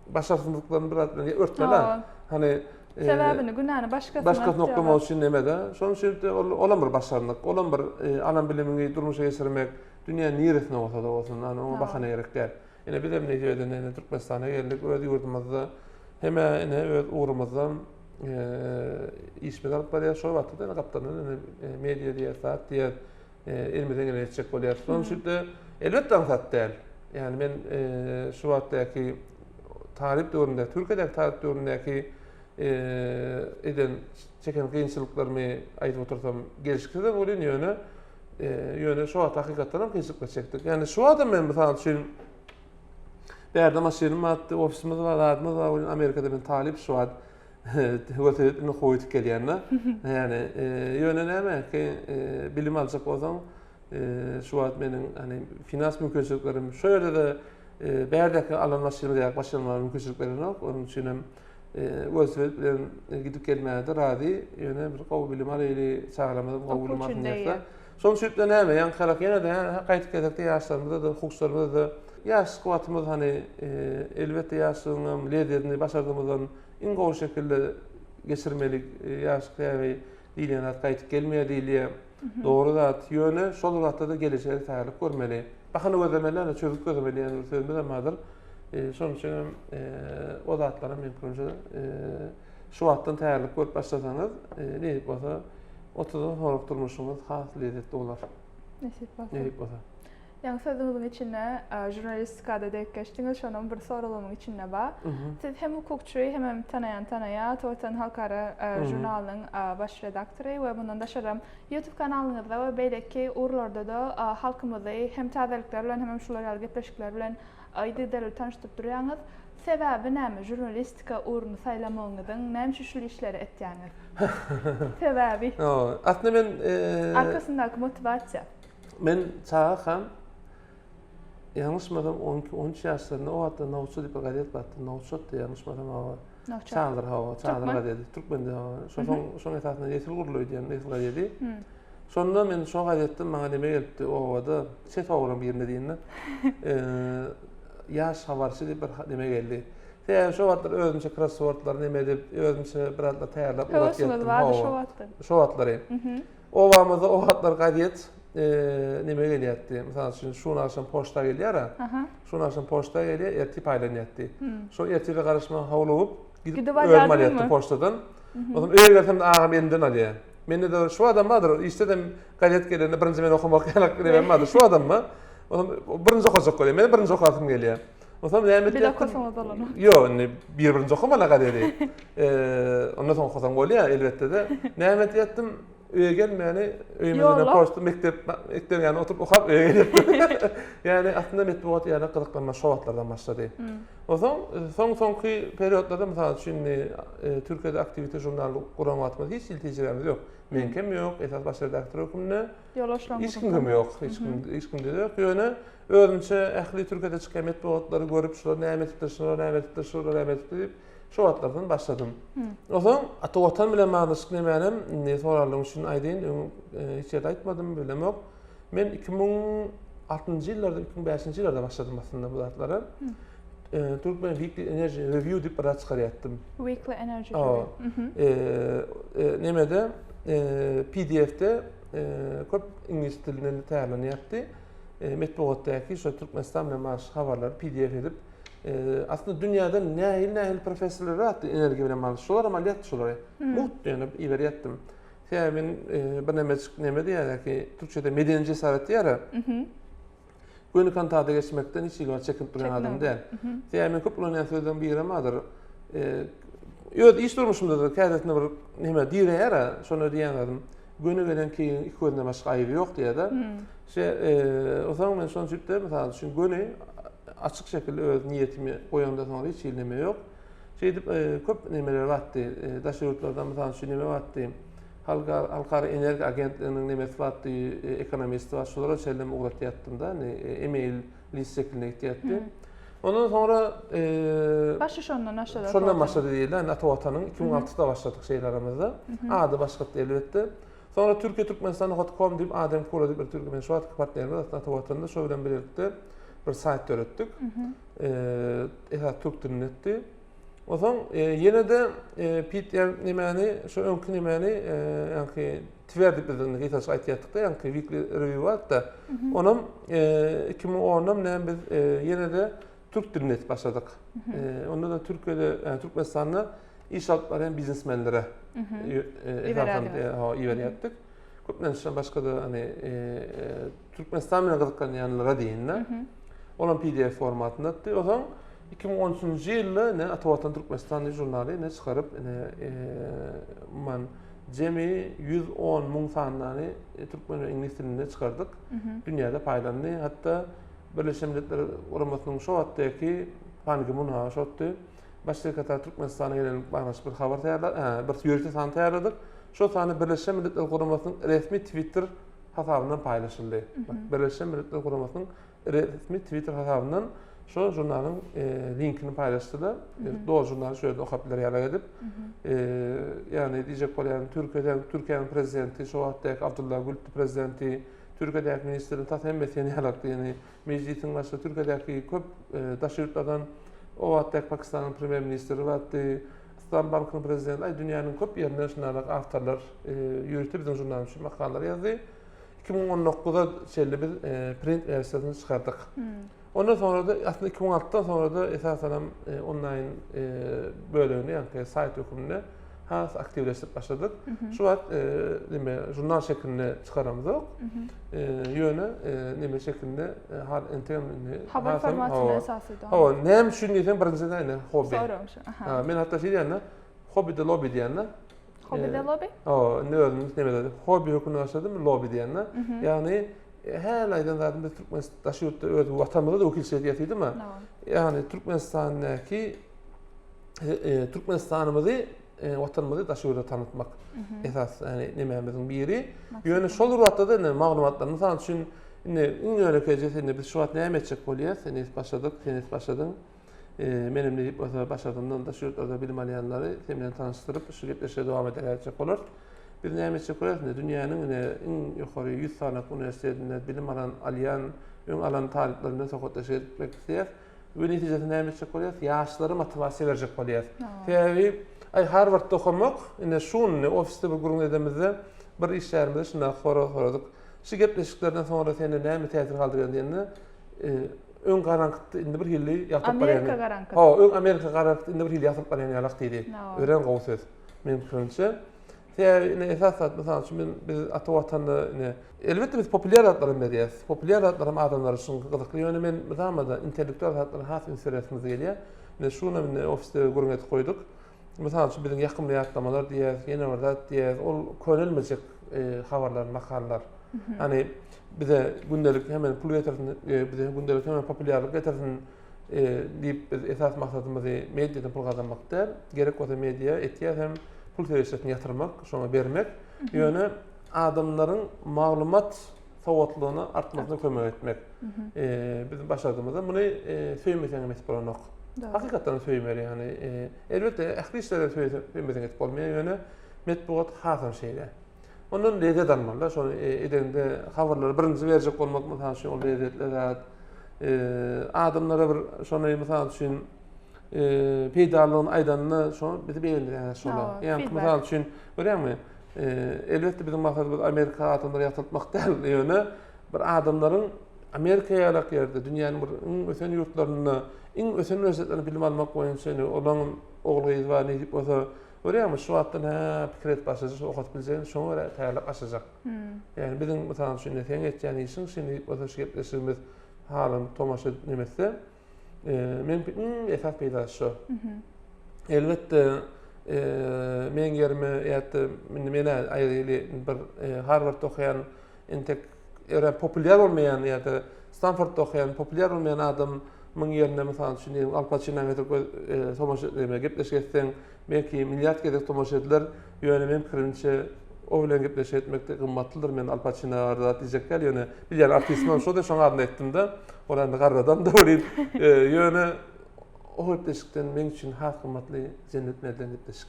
başarysızlyklaryny bir bilen örtmeli. Hani sebäbini günäni başgasyna okmamak üçin nemede? Şoň üçin olan bir başarlyk, olan bir alan bilimini durmuşa geçirmek, dünýä niresine bolsa da bolsun, onu bahana gerek däl. Ene bizim näçeden Türkmenistana geldik, öz ýurdumyzda hem öz uğrumyzdan işbedar barýar, şol wagtda gapdanyň media diýär, diýär elmeden geçecek bolýar. Şoň üçin elbetde ansat däl. Yani men şu wagtdaky tarih döwründe, Türkiýedäki tarih döwründäki eden çeken kynçylyklarymy aýdyp otursam gelişikde bolýan ýöne Yöne şu at hakikaten kıyıcıkla çektik. Yani şu adam ben mesela için Berde maşinimi attı, ofisimiz var, adımız var, Amerika'da ben talip şu an götürüp koyup gelýärler. Yani yöne näme ki bilim alacak olsam şu an benim hani finans mümkünçiliklerim şöyle de berdeki alanlaştırma diye başlanma mümkünçiliklerim yok. Onun için hem götürüp gidip gelmeye radi yöne bir qaw bilim alaylı sağlamadım qaw bilim almaya. Son sütle näme yan karak yine de qayt gedekde yaşlarımızda da hukukslarımızda da yaş kuatımız hani elbette yaşlığım liderini başardığımızdan ingo şekilde geçirmelik yaş kıyafeti diýilýän qayt gelmeye diýilýär. Doğru da yöne şol wagtda da geleceğe taýýarlyk görmeli. Bahany gözlemeler çözüp gözlemeli ýani sözde de madyr. Şonuň üçin o zatlara mümkinçe şu wagtdan taýýarlyk görüp başlasaňyz ne bolsa 30 horuk durmuşumuz has lezzetli olar. Nesip bolsa. Ne bolsa. Yani sözünüzün içinde jurnalistikada denk geçtiniz, şonun bir sorulumun içinde var. Siz hem hukukçu hem tanaya, Toğutan Halkara jurnalının baş redaktörü ve bundan da şaram YouTube kanalınızda ve beydeki uğurlarda da halkımızı hem tazeliklerle hem şular gepleşikler bilen aydıdarlı tanıştırıp duruyorsunuz. Sebebi näme jurnalistika uğrunu saylamanızın näme şu işleri etýäňiz? Sebebi? Aslında ben arkasındaki motivasiya. Men çağam yanlışmadan 12-13 yaşlarında o hatta Navçu diye bir gazet battı. Navçu diye yanlışmadan hava. Çağlar hava, çağlar gazeti. Türkmen de hava. Son esasında yetil guruluydu yani yetil gazeti. Sonra men şu gazetden bana neme geldi o havada. Set oğlan bir yerine diýende. Yaş habarçı diye bir neme geldi. Yani şu vatlar özümçe crosswordlar neme edip özümçe biraz da taýýarlap ulat ýetdim. Şu vatlary. O wamyzda o vatlar gazet neme gelýärdi. Mesela şu akşam poçta gelýär. Şu akşam poçta gelýär, erti paýlanýardy. Şu ertiňe garaşma hawlup gidip ölmelýärdi poçtadan. Oňa öýe gelsem de agam elinden alýar. Mende de şu adam bardyr, işdem gazet gelende birinji men okumak gelek bardyr. Şu adam mı? Oňa birinji okajak bolýar. Men birinji okasym gelýär. Oňa näme bir okusaňyz bolanok. Yo, birinji okumana gadary. Ondan soň okasam bolýar elbetde de. Näme diýetdim? Öýe gelmeli, öýümizden poçta mektep ýany oturup okap öýe gelip. Yani aslında metbuat ýa-da gyzyklanma şu wagtlardan başlady. Soňky periodlarda mesela şimdi Türkiýede aktivite jurnaly guran wagtymyz hiç iltijilerimiz ýok. Menkem ýok, esas baş redaktör ökümne. Hiç kim ýok, hiç kim de ýok. Ýöne özümçe ähli Türkiýede çykan metbuatlary görüp şular näme etdi, şu wagtlardan başladym. Oňa Toğutan bilen magdyşyk nämenem, ne sorarlygyň üçin aýdyn, hiç ýerde aýtmadym, bilemok. Men 2006-njy ýyllarda, 2005-nji ýyllarda başladym aslında bu zatlara. Türkmen Weekly Energy Review diýip bir çykarýatdym. Weekly Energy Review. Nemede PDF'de köp ingilis tilinden taýýarlanýardy. Metbuatdaky şu Türkmenistan bilen maş habarlar PDF edip aslında dünyada nähil professorlar var enerji bilen maş şolar amaliyat şolar. Muhtemelen iberýatdym. Sen bir neme diýär ki Türkçede medeni cesaret diýär. Günü kantada geçmekten hiç ilgili çekinip duran adam değil. Yani köp ulanyan sözden bir yere madır. Iş durmuşumda da kâdetine bir neme diýär, şonu diýen adam. Günü gelen keyin iki gözüne başka aýby ýok diýär. O zaman men şonu süpde, mesela şu günü açık şekilde öz niyetimi koýandan sonra hiç ilneme ýok. Şeýdip köp nemeler batdy. Daşyurtlardan mesela şu neme batdy. Halkara enerji agentliginiň nemesi batdy, ekonomist var, şolara şeýlem uğratyatdym da, email list şeklinde gitýärdi. Ondan sonra şondan başlady. Şondan başlady diýilýär. Toğutanyň 2006-da başladyk şeýlerimizde. Ady başgatdy elbetde. Sonra Türkiýe-Türkmenistan.com diýip Adem Kura diýip bir Türkmen şoatky partnerimiz aslında Toğutanda şo bilen birlikde bir sayt öretdik. Esas Türk dilini etdi. O zaman yine de PTR nemeni, şu önkü nemeni yani Twitter diýip bizden esas aýtýatdyk da, yani Weekly Review var da. Onum 2010'da nem biz yine de Türk dilini etip başladık. Onda da Türkiýede, yani Türkmenistan'da iş alıp baran biznesmenlere iberýatdyk. Köplenşen başka da hani Türkmenistan bilen gyzyklanýanlara diýinler. Olan PDF formatynda etdi. O zaman 2013-nji ýylda Toğutan Türkmenistan jurnaly çykaryp man Cemi 110 mung sanlarını Türkmen ve İngiliz dilinde çıkardık. Dünyada paylandı. Hatta Birleşmiş Milletler Uramasının şu hattaki Ban Ki-moon ha şottu. Başka Katar Türkmenistan'a gelen bağlaş bir haber tayarladık. Bir yürütü sanı tayarladık. Şu sanı Birleşmiş Milletler Uramasının resmi Twitter hesabından paylaşıldı. Birleşmiş Milletler Uramasının resmi Twitter hesabından şu jurnalın linkini paylaştılar. Doğru jurnalı şöyle okuyabilir yerler edip. Yani diyecek olan Türkiye'nin prezidenti, şu hattaki Abdullah Gül prezidenti, Türkiye'deki ministerin tatemmesini yalaktı. Yani meclisin başında Türkiye'deki köp daşırtlardan o hattaki Pakistan'ın premier ministeri vardı. İslam Bankı'nın prezidenti, dünyanın köp yerinden şunlarla aktarlar yürütü bizim jurnalın şu makaleler yazdı. 2019'da şeyle bir print versiyonunu çıkardık. Ondan sonra da aslında 2016'dan sonra da esasen online bölümünü yani site hükümünü aktifleştirip başladık. Şu an jurnal şeklinde çıkaramızdık. Yöne şeklinde haber formatına esasıydı. Ne düşünüyorsun birinciden ne hobi? Sorumş. Ben hatta şey diyenler hobi de lobby diyenler. Hobi de lobby? Ne öğrenmiş ne dedi? Hobi hükümünü başladım lobby diyenler. Yani her aydan zaten biz Türkmenistan'da öz vatanımızda da okilsiyetiydi mi? Yani Türkmenistan'ımızı vatanımızı taşıyıda tanıtmak esas yani nememizin biri. Yani şol ruhta da ne maglumatlar misal üçün in öğrencisi biz şu an ne etmek bolýar? Sen başladın. Benim de başladığımdan da şu bilim alyanları seninle tanıştırıp şu gitleşe devam edecek olur. Bir ne etmek bolýar? Dünyanın en yukarı 100 tane üniversitesinde bilim alyan alan taliplerine sohbetleşe etmek ister. Ve neticede ne etmek bolýar? Yaşları motivasiya verecek bolýar. Sebebi Harvard'da okumak, şunu ofiste bir gurun edemizde bir iş yerimizde şuna soradık. Şu gepleşiklerden sonra seni ne mi tesir kaldırıyor diyenine ön karanlıkta indi bir hilli yatıp barayani. Amerika karanlıkta. Ön Amerika karanlıkta indi bir hilli yatıp barayani yalak deydi. Öğren qoğu söz. Benim fikrimce. Esas mesela biz ata vatanda elbette biz popüler adlarım dediyiz. Popüler adlarım adamlar için kızıklı. Yani ben mesela intelektüel adlarım has insiresimiz geliyor. Şuna ofiste gurun edip koyduk. Mesela bizim yakınlığı atlamalar diye, yeni orada diye, o könülmeyecek haberler, makaleler. Hani bize gündelik hemen pul getirsin, bize gündelik hemen popülerlik getirsin deyip biz esas maksadımızı medyadan pul kazanmak der. Gerek olsa medyaya etkiye hem pul servisini yatırmak, sonra vermek. Yani adamların maglumat savatlığını artmasına kömek etmek. Bizim başladığımızda bunu söylemesen mesbolanak. Hakikaten söylemeli yani. Elbette ahli işlere söylemesen etip olmayan yönü metbuat hasan şeyler. Onun lezzet almalı. Sonra edende haberleri birinci verecek olmak mesela için o lezzetler adamlara bir sonra mesela için peydalığın aydanını sonra bizi beğendiler sonra. Yani mesela için görüyor musun? Elbette bizim maksadımız Amerika adamları yatırtmak değil yönü bir adamların Amerika'ya alak yerde dünyanın bir ösen yurtlarını in ösen üniversitelerini bilim almak boyunca olan oğlu izva ne deyip olsa görüyor musun? Şu attan fikret başlayacak, okat bileceğini şunu öyle tayarlap başlayacak. Yani bizim mesela şimdi sen geçeceğini için şimdi olsa şirketleşimiz halın tomaşı nemesi men esas peyda şu. Elbette men yerime ýa-da meni aýryly bir Harvardda okuyan entek popüler olmayan ýa-da Stanfordda okuyan popüler olmayan adam mın yerine mesela şimdi Al Pacino'ya getirip tomaş etmeye gepleşsen belki milyard gedek tomaş ediler. Ýöne men pirinçe o bilen gepleşe etmekde gymmatlydyr. Men Al Pacino'ya diyecekler ýöne bir ýer artistman şo da şoňa adny etdim de olanda garradan da bolýar. Ýöne o gepleşikden men üçin has gymmatly jennetlerden gepleşik.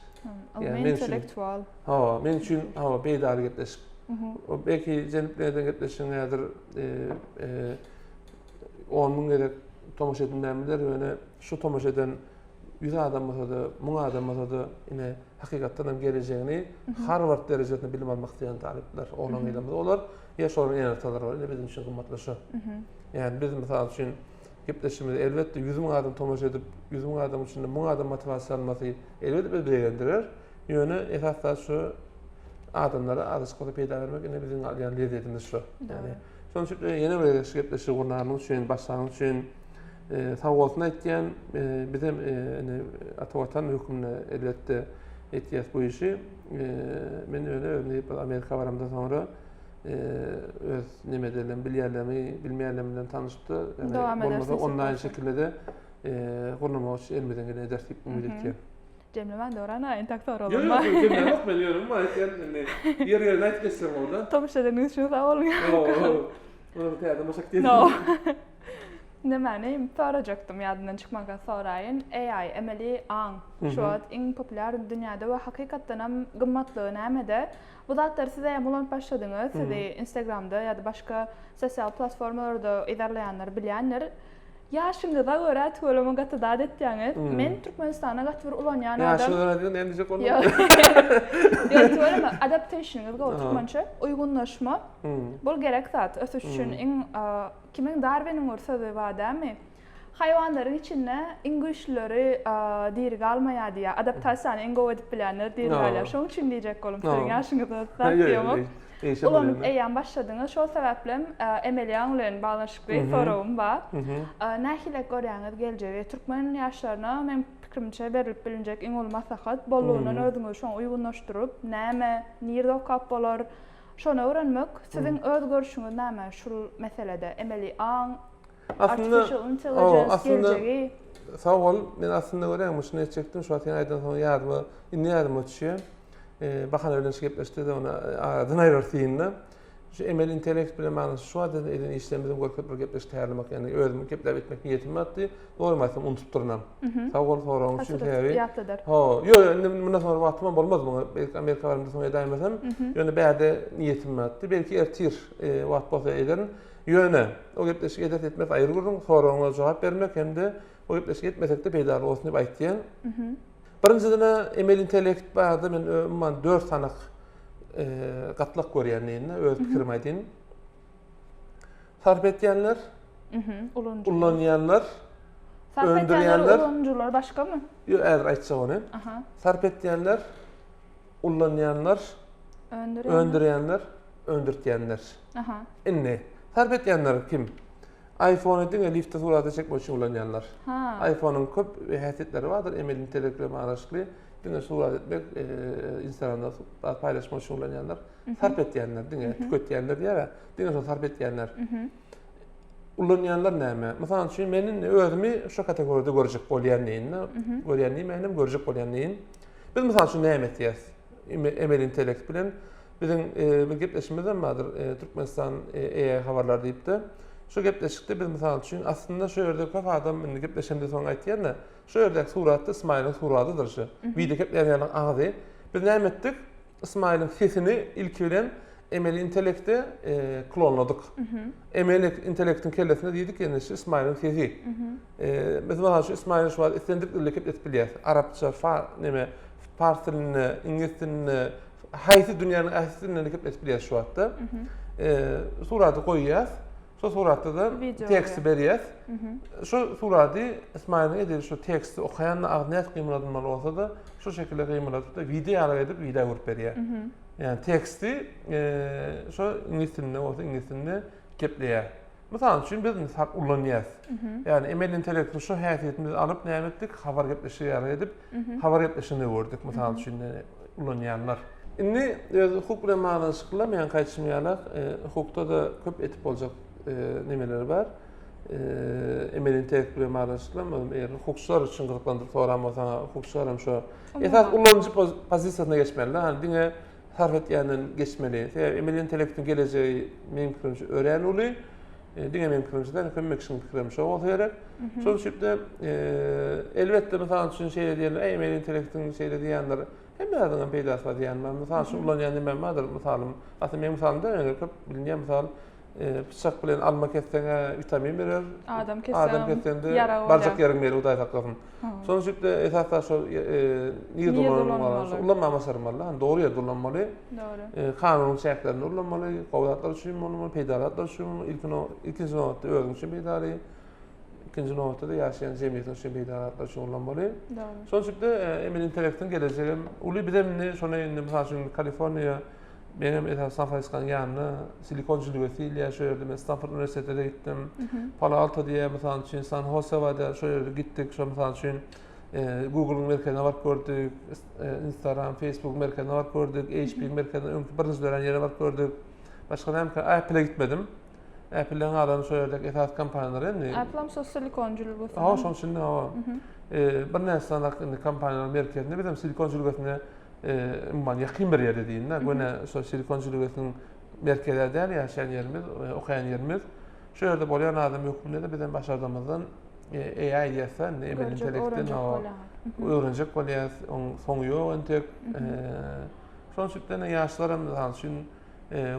Yani intellektual. Men üçin beýdar gepleşik. Belki jennetlerden gepleşen ýadyr 10 000 gedek tomaş edinler ýöne şu tomaş eden 100 adam bolsa da 1000 adam bolsa da ine hakykatdan hem geleceğini Harvard derejesinde bilim almak isteyen talipler olan ýylymda olar. Ýaşaryň ýerler var. Bizim üçin gymmatly şu. Yani biz mesela üçün gepleşimiz elbette 100 000 adam tomaş edip 100 000 adam içinde 1000 adam motivasiýa almasy elbette bizi beýendirir. Ýöne esasda şu adamlara adyşykly peýda bermek ine bizim alýan lezzetimiz şu. Yani şonuň üçin ýene bir gepleşik gurnaryň üçin başlanyň üçin sağ bolsun aýtýan bizim ata watan hükümne elbette etiyat bu işi. Men öyle Amerika baramdan sonra öz nimederlen bilýärlerimi, bilmeýärlerimden tanışyp da bolmasa online şekilde de gurulmagy elmeden gene ders diýip umyt etýär. Cemile ben de orana doktor oldum. Yok, Cemile yok biliyorum ama yer ayt geçsem orada. Tomuşladığınız şu sağ olun. Onu kayada masak değil. No. Nemani soracaktım yadından çıkmadan sorayın. AI, emeli an. Şu an en popüler dünyada ve hakikaten hem gımmatlı nämede. Bu zatlar size yamulan başladınız. Size Instagram'da ya da başka sosyal platformlarda ilerleyenler, bilenler. Yaşınıza göre tuğulama gatıda ettiğiniz. Men Türkmenistan'a gatı bir ulanyan adam. Yaşınıza göre ne diyecek onu? Yok, tuğulama adaptation'ınız göre Türkmençe uygunlaşma. Bu gerek zat. Öz üçün kimin Darwin'in sözü var değil mi? Hayvanların içinde en güçlüleri diri almaya diye adaptasyon en goy edip bilenler diri alıyor. Şunun için diyecek olum. Sizin yaşınıza zat diyorum. Ulanıp eýän başladyňyz, şol sebeple Emeliýan bilen bağlanşykly sorum bar. Nähile görýäňiz geljegi türkmen ýaşlaryna men pikirimçe berilip bilinjek iň ol maslahat bollugyny özüňiz şoň uýgunlaşdyryp, näme, nirde okap bolar, şonu öwrenmek. Siziň öz görüşiňiz näme şol meselede? Emeliýan, artificial intelligence geljegi. Sağ ol, men aslında görýäňim şunu etjekdim, şu atýan aýdan soň ýadyma, indi ýadyma düşýär. Bakan öyle şekipleşti de ona aradan ayrıltıyında. Şu emel intelekt bilen manasy şu adan edin işlemizden görüp bir gepleşti herlemek yani özüm geplep etmek niyetim atdy. Doğru masam unutup durunam. Sağ ol soragyň üçin täbi. Yo, bundan sonra wagtym bolmaz mı? Belki Amerika barymda soňa daýmasam, ýöne bäde niyetim atdy. Belki ertir wagt bolsa ederin. Ýöne o gepleşik edet etmek aýry gurun, soragyňa jogap bermek hemde o gepleşik etmesek de peýda bolsun diýip aýtdym. Birinciden emel intelekt barada men 4 tanak gatlyk görýänligini öz pikirimi aýdyn. Sarp etýänler, ullanýanlar, öndürýänler, ullanjylar başga mı? Yo, äger aýtsa onu. Sarp etýänler, ullanýanlar, öndürýänler, öndürtýänler. Inni. Sarp etýänler kim? iPhone'u diňe lifte surata çekmek üçin ulanýanlar. iPhone'un köp häsiýetleri bardyr, emel intellekt bilen araşykly. Diňe surat etmek, Instagramda paýlaşmak üçin ulanýanlar. Sarp etýänler, diňe tüketýänler ýa-da diňe sarp etýänler. Ulanýanlar näme? Mesalan, şu meniň özümi şu kategoriyada görjek bolýanlygyny, görýänligim menim görjek bolýanlygym. Biz mesalan şu näme etýäs? Emel intellekt bilen biziň bir gepleşmeden bardyr, Türkmenistan habarlar diýipdi. Şu gepleşikde biz misal üçün aslında şu ýerde köp adam indi gepleşende soň aýtýarlar. Şu ýerde suratda İsmail'in suratydyr şu. Video geplerýärler aňy. Biz näme etdik? İsmail'in sesini ilk bilen emel intellekte klonladyk. Emel intellektin kellesine diýdik ýene şu İsmail'in sesi. Biz misal şu İsmail'in şu istendik dilekip etip bilýär. Arapça, fars dilini, ingilis dilini, haýsy dünýäniň haýsy dilini etip bilýär şu wagtda. Suraty goýýar. Şu suratda da tekst berýär. Şu suraty İsmail'in edil şu teksti okayanla agnyat gymyladylmaly bolsa da şu şekilde gymyladyp da video ýaly edip video gurup berýär. Yani teksti şu ingilis dilinde bolsa ingilis dilinde gepleýär. Mesela üçin biz hak ullanýas. Yani emel intellektin şu häsiýetimizi alyp näme etdik? Habar gepleşigi ýaly edip habar gepleşini gördük. Mesela üçin ullanýanlar. Indi hukuk bilen manaşykla men gaýtşym ýaly hukukda da köp etip boljak nemeler var. Emel intellekt bilen manaşykla hukukçylar üçin gyzyklandyryp soramasa hukukçylarym şu esas ullanjy pozisiýasyna geçmeli. Hani diňe sarf etýänden geçmeli. Emel intellektin geleceği men pikirimçe öğrenýüli. Diňe men pikirimçe kömek için pikirim şu bolsa gerek. Şol şekilde elbetde mesela şu şeýle diýerler, emel intellektin şeýle diýenler hem adamın peýdasy var diýenler. Mesela şu ullanýan näme bardyr? Mesalym, aslında men mesalymda köp bilinýän mesal bıçak bilen alma kesseňe vitamin berer. Adam kessende barjak ýerim berer, uday taklasyn. Sonuçta esasda şu nirde ullanmama sarmaly, dogry ýerde ullanmaly. Doğru. Kanunyň şertlerini ullanmaly, gowdatlar üçin bolmaly, peýdalatlar üçin ilkinji nowatda özüň üçin peýdary, ikinji nowatda da ýaşaýan jemgyýet üçin peýdalatlar üçin ullanmaly. Doğru. Sonuçta emel intellektin geleceği uly bizemni şonu indi mesalan Kaliforniýa benim esas San Francisco'nun yanına Silikon Üniversitesi'yle şöyle Stanford Üniversitesi'ne gittim. Palo Alto diye mesela San Jose vardı şöyle gittik şu mesela Google'un merkezine var gördük, Instagram, Facebook merkezine var gördük, HP merkezine birinci dönen yere var gördük. Başka ne yapayım? Apple'e gitmedim. Apple'den adamı söyledik, esas kampanyaları ne? Apple'm silikonculuk olsun. Aha, son şimdi hava. Bir nesneler kampanyalar merkezinde, bir de silikonculuk etine yakın bir yer dediğinde, gene silikonculuk etinin merkezler değil, yaşayan yerimiz, okuyan yerimiz. Şöyle bolayan adam yok bile de bizden başardığımızdan AI diyesen, emel intelektin öğrenecek olayız, sonu yok, entek. Son sütten yaşlarımızdan için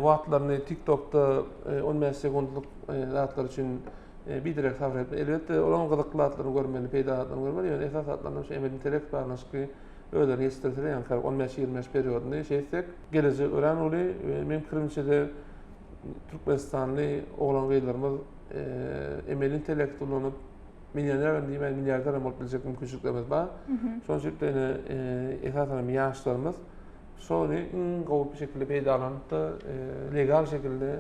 vaatlarını TikTok'ta 15 sekundluk rahatlar için bir direkt tavır etme. Elbette olan gıdıklı atlarını görmeli, peyda atlarını görmeli. Yani esas atlarından emel intelekt bağlanışkı öğlen yetiştirtilen yani 15-25 periyodunda şeysek gelecek öğren oluyor. Benim kırımcı de Türkmenistanlı oğlan gaylarımız emel intelekt olunup milyoner değil milyarder olup bilecek mümkünlüklerimiz var. Son sütten esas yaşlarımız sonra en bir şekilde peydalanıp da legal şekilde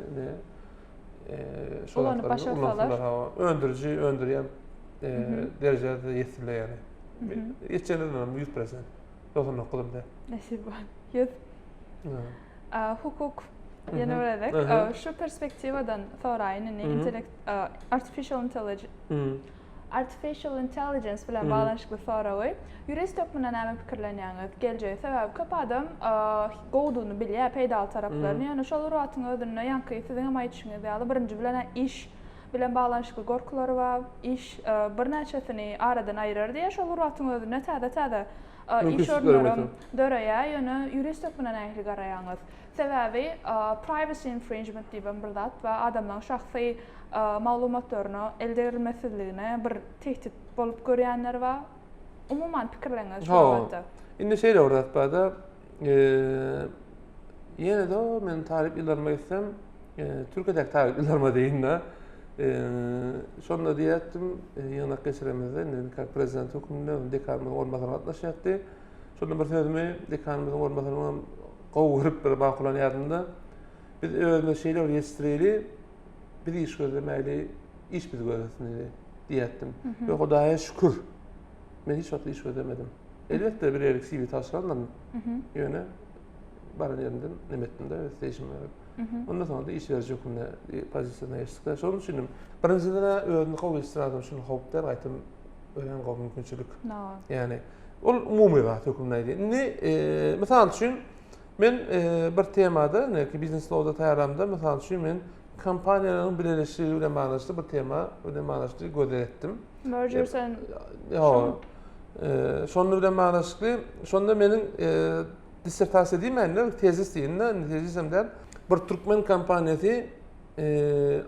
solatlarını öndürüyen derecede yetirli yani. Geçenlerden 100%. Dostum okudum da. Nasip var. 100. Hukuk yeni öğrendik. Şu perspektivadan sorayın artificial intelligence bilen bağlanışıklı sorağı. Jurist öpmünden näme pikirlenýäňiz? Geljeği sebäbi köp adam gowduny bilýär peýdal taraplaryny. Ýani şol ruhatyň ödünne ýanky siziň hem aýtýyňyz ýaly birinji bilen iş bilen bağlanışıklı gorkulary bar. İş bir näçesini aradan aýyrar diýe şol ruhatyň ödünne täze iş ornlaryň döreýär. Ýöne jurist öpmünden näme garaýaňyz? Sebäbi privacy infringement diýen bir zat we adamlaryň şahsy maglumatlaryny elde edilmesizligine bir tehdit bolup görýänler bar. Umuman pikirleňiz şu wagtda. Indi şeýle ordatpada ýene de men tarip ýyllarma gitsem Türkiýedäki tarip ýyllarma diýinne şonda diýetdim ýynak geçiremizde prezident höküminde dekanymyň ornbasary gatnaşýardy. Şonda bir sözümi dekanymyň ornbasaryna gowuryp bir bakulan ýardymda biz özüne şeýler ýetireli bir iş gözlemeli iş biz gözlemeli diýetdim. Ve Hudaýa şükür men hiç wagt iş gözlemedim. Elbette bir ýerlik CV taşlandan ýöne baran ýerinden nemetdim de station berip. Ondan sonra da iş berjek hukmuna pozisiýona ýetdik. Şonuň üçin birinciden özüni gowy istiradam şunu howplar aýtym ölen gowy mümkinçilik. Yani ol umumy zat hukmuna diýdi. Mesal üçin men bir temada näki biznes lawda taýaramda mesal üçin men kampaniýalaryň birleşigi bilen baglanşyk bir tema bilen baglanşyk gözletdim. Mergers and şonu bilen baglanşykly, şonda meniň dissertasiýa diýmän, tezis diýende, tezisemde bir Türkmen kampaniýasy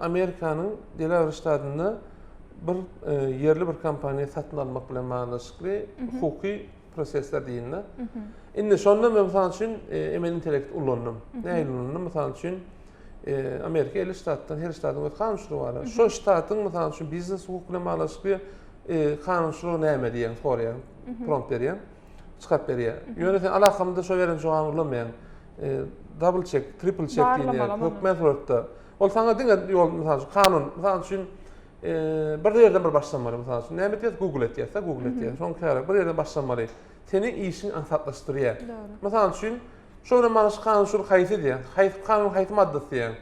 Amerikanyň Delaware ştatynda bir yerli bir kampaniýa satyn almak bilen baglanşykly hukuky prosesler diýende. Indi şonda men mesal üçin emel intelekt ullandım. Näme ullandım? Mesal üçin Amerika 50 ştatdan her ştatdan öz kanunçluğu var. Şu ştatın mesela şu biznes hukukuna bağlanışıklı kanunçluğu näme diýen soraýan, prompt berýän, çykyp berýär. Ýöne alakamda şo beren jogan ulamaýan. Double check, triple check diýen hökmetlerdə. Ol saňa diňe ýol mesela kanun, mesela şu bir ýerden bir başlamaly mesela şu näme diýet Google etýärse Google etýär. Şoň kärak bir ýerden başlamaly. Seni işin ansatlaşdyrýar. Mesela şu şöyle manış kanun haýsy diýen, kanun haýsy maddasy diýen.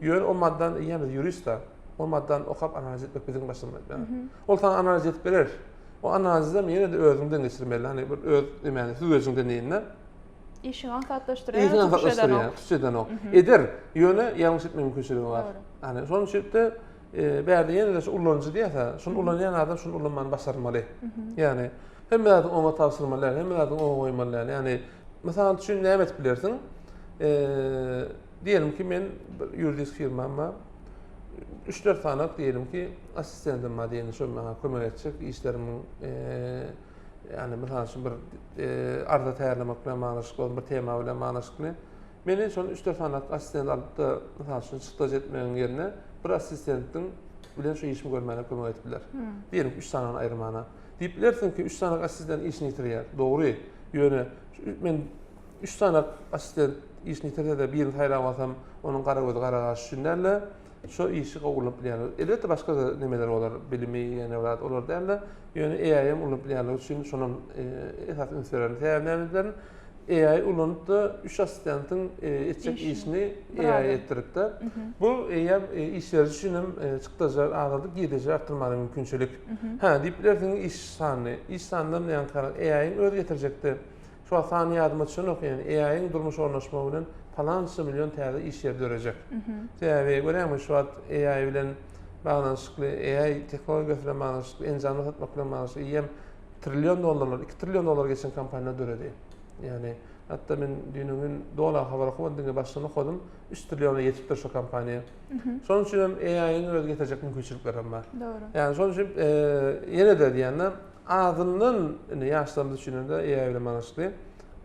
Ýöne o maddan ýa-da jurista o maddan okap analiz etmek bizim başymyzda. Ol taň analiz edip berer. O analizde ýene de özüňden geçirmeli. Hani bir öz demeli, siz özüňden diýinler. İşin ansatlaşdyrýar. Türkçeden o. Eder. Ýöne ýalňyş etme mümkinçiligi bar. Hani şonuň üçin bärde ýene de ullanjy diýse, şunu ullanýan adam şunu ullanmany başarmaly. Yani hem de ona tavsirmalar, hem de ona goýmalar. Yani mesela şu näme etip bilersiň? Diyelim ki men ýuridik firmama 3-4 tane diyelim ki asistentim var diýeni şo meni kömek etjek işlerimi yani mesela şu bir arda taýýarlamak bilen manaşykly bir tema bilen manaşykly. Meni şonu 3-4 tane asistent alyp da mesela şu çykdaş etmegiň ýerine bir asistentin bilen şu işimi görmäne kömek etdiler. Diyelim ki 3 tane aýrymana. Diýip bilersiň ki 3 tane asistent işini ýitirýär. Dogry. Ýöne men 3 tane asistent işini ýitirse de birini taýýrap alsam, onuň gara gözi gara gaş düşünärler. şu işi gowulup bilýärler. Elbetde başga da nemeler olar, bilimi ýene olar däl. Ýöne AI-ym ulanıp bilýärler üçin şonun esas ünsürlerini täýärlendirdiler. AI ulanıpda 3 assistentin etjek işini AI etdiripdi. Bu işler üçin çykdajar agyrdy gideje artdyrmany mümkinçilik. Diýip bilersiň iş sanyny ýa-ni AI öz getirjekdi. Şu sany ýadyma düşenok, ýani AI-ň durmuş ornaşmagy bilen palança milyon täze iş ýeri dörejek. Täze görýärmi şu AI bilen baglanşykly, AI tehnologiýasy bilen baglanşykly, enjamly satmak bilen baglanşykly $2 trillion, $2 trillion geçen kampanya döredi. Yani hatta men dünýäniň dolar habar okudyňa başlany okudum, 3 trilyona ýetipdir şu kampanya. Şonuň üçin hem AI-ň öz getirjek mümkinçilikleri hem bar. Doğru. Yani şonuň üçin ýene de diýende ağzından ýaşlarymyz düşünende AI bilen baglanşykly,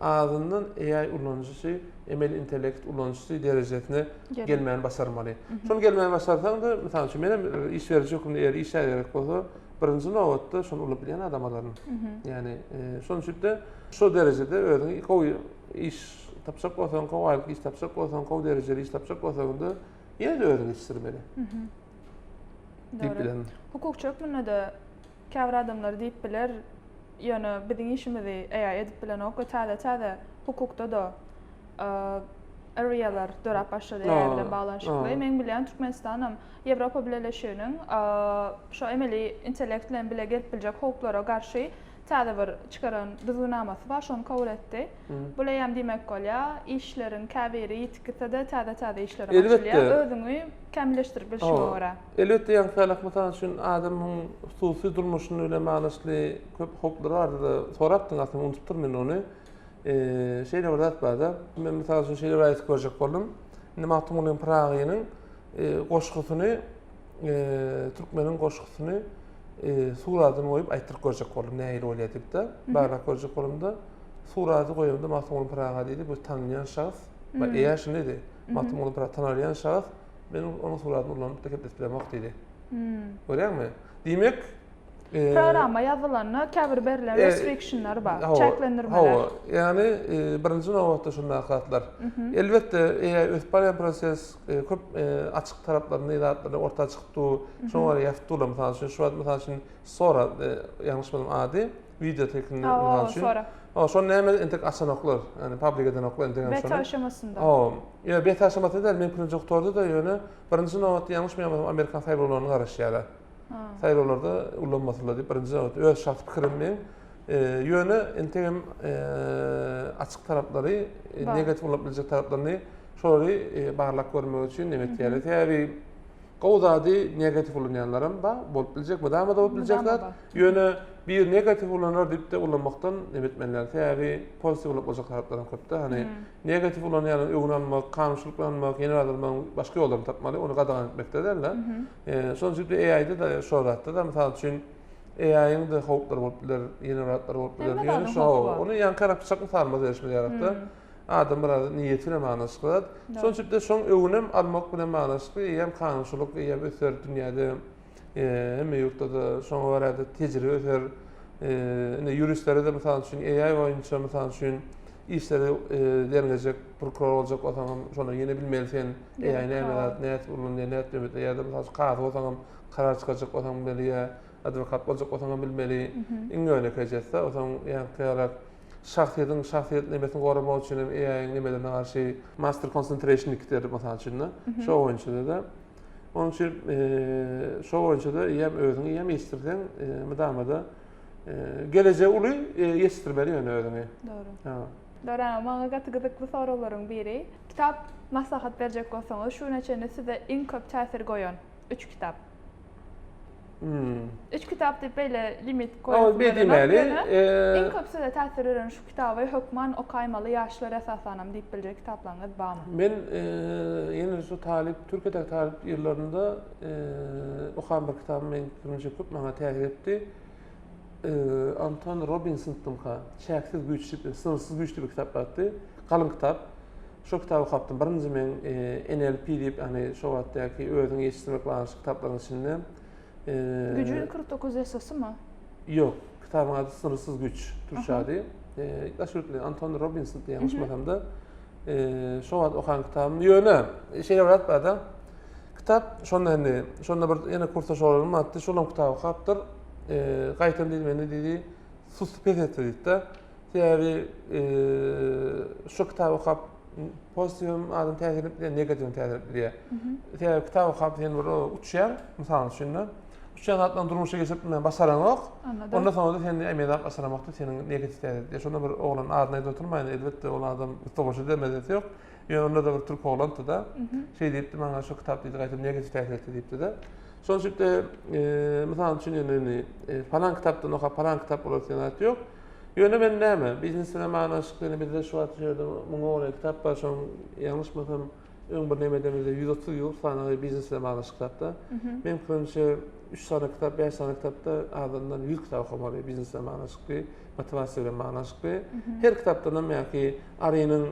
ağzından AI ulanjysy, emel intellekt ulanjysy derejesine gelmäni basarmaly. Şonu gelmäni basarsaň da, mesela üçin menem iş berjek ökümde eger iş bererek bolsa, birinji nowatda şonu ulyp bilýän adamlaryň. Yani şonuň üçin de şu derejede özüň gowy iş tapşyryk bolsaň, gowy iş tapşyryk bolsaň, gowy derejeli iş tapşyryk bolsaň da ýene de özüň iştirmeli. Doğru. Hukukçy öküminde käbir adamlar diýip biler, ýöne biziň işimizi AI edip bilen ok, täze hukukda da arealar dörap başlady AI bilen baglanşykly. Men bilýän Türkmenistanam Ýewropa Birleşiginiň şu emeli intellekt bilen bile gelip biljek hukuklara garşy täze bir çykaran düzgünnamasy bar, şonu kabul etdi. Bula hem diýmek bolýar, işleriň käbiri ýetikse-de täze işlere başlaýar, özüňi kämilleşdirip bilşige görä. Elbetde ýa-ni halakmatan üçin adamyň hususy durmuşyny bilen baglanşykly köp hukuklar bardy. Sorapdyň aslında unutup men onu. Şeýle bir zat barda. Men mysal üçin şeýle bir aýt görjek boldum. Mahtumlyň Pragynyň goşgusyny, türkmeniň goşgusyny suratyny goýup aýtdyryp görjek boldum. Nähili bolýar diýip-de. Barak görjek boldum-da suraty goýup-da Mahtumlyň Praga diýdi. Bu tanynýan şahs. Bu eýaşy nedi? Mahtumlyň Praga tanynýan şahs. Ben onu suratyny ulanyp da kepdes bilemek diýdi. Görýärmi? Diýmek programa ýazylaryna käbir berilen restrictionlar bar, çeklendirmeler. Yani birinji nowatda şunday hatlar. Elbetde öz barýan proses köp açyk taraplaryny, ýa-da orta çykdy, şoňa ýaftylar. Mesela şu wagt mesela sonra ýalňyş bilen ady video teknik mesela. Şonu näme entek asanoklar, yani public eden oklar entek beta aşamasında. Ya beta aşamasında da men projektorda da ýöne birinji nowatda ýalňyş bilýärsem Amerikan firmalaryny garaşýarlar. Firmalarda ulanmasylar diýip birinji nowatda öz şahsy pikirim men ýöne entek açyk taraplary, negativ bolup biljek taraplaryny şoly barlak görmek üçin näme etýärler? Täbi gowzady negativ ulanýanlaram bar, bolup biljek, da bolup biljekler. Ýöne bir negativ ulanar diýip de ulanmakdan nämetmenler. Täbi pozitiv bolup boljak taraplardan köpde. Hani negativ ulanýan öňünalmak, kanşylyklanmak, ýene adamlar başga ýollarny tapmaly, onu gadagan etmekde derler. Şonuň üçin AI-da da şoratda da mysal üçin AI-ň da howplar bolup biler, ýene ratlar bolup biler. Ýöne şo, onu ýan karapçak mysalmaz erişmeli ýaratdy. Adam bir niýeti bilen magnaşyklar. Şonuň üçin de şoň öňünem almak bilen magnaşykly, ýa-ni kanşylyk, ýa-ni öser dünýäde hem ýurtda da şoňa barada tejribe öser. Juristler de mesela üçün AI boýunça mesela üçün işleri derlejek, prokuror boljak bolsaň, şonu ýene bilmelisiň, AI näme ulanýar, näme diýip ýa-da mesela gazy bolsaň, karar çykajak bolsaň bilmeli, adwokat boljak bolsaň bilmeli. Iňöne kejesde, otaň ýa-ni şahsiýet nemesini goramak üçin AI nemelerine garşy master concentration dikdir mesela üçin. Şo boýunça da onun üçin şo boýunça da ýem özüňi ýem ýetirden mydamada geleceğe uly ýetirmeli ýöne özüňi. Doğru. Doğru, maňa gyzykly soralaryň biri. Kitap maslahat berjek bolsaňyz, şu neçeni size iň köp täsir goýan 3 kitap. 3 kitap diýip beýle limit goýulmaly. Iň köp size täsir eden şu kitaby hökman okaýmaly ýaşlar esasanam diýip biljek kitaplaryňyz barmy? Men ýene şu talip, Türkiýede talip ýyllarynda okan bir kitap men köp maňa täsir etdi. Anton Robinson'dan Çäksiz güç, sınırsız güç diýip kitap batdy. Kalın kitap. Şu kitabı okapdym. Birinji men NLP diýip, hani şu wagtdaky özüňi ýetirmek baglanşyk kitaplaryň içinde. Gücün 49 esasy mı? Yok. Kitabın adı Sınırsız Güç. Türkçe adı. Aşırtlı Anton Robinson diye yanlış bilmem da. Şu wagt okan kitabym ýöne şeýle barat barda. kitap şonda bir ene kursa şoğlanma attı. Şolan kitabı kaptır. Qaytan dilmeni dedi. Sus pezet dedi. Yani şu kitabı kap pozitif adam təsir etdi, negativ təsir etdi. Yani kitabı kap yani uçyan, misal üçün uçyan atlan durmuşa geçip basaran yok. Ondan sonra da senin emeğden basaramakta senin negatif təsir etdi. Şunda bir oğlan adına oturmayın, elbette olan adam istoğuşu demedi yok. Yani onda da bir Türk oğlan da şey deyipti, bana şu kitap deydi, qaytım negatif təsir etdi deyipti de. Sonuçta misal üçün yani falan kitaptan oqa, falan kitap olarak yok. Yöne ben näme? Biznesine manaşıklığını bizde şu atıyordu. Mongoliya kitap var, son yanlış mısam ön bir näme demede 130 yıl sana biznesine manaşık kitapta. Men fikrimçe 3 tane kitap, 5 tane kitapta ardından 100 kitap okumalı biznesine manaşıklığı, motivasiyona manaşıklığı. Her kitaptan hem ki arayının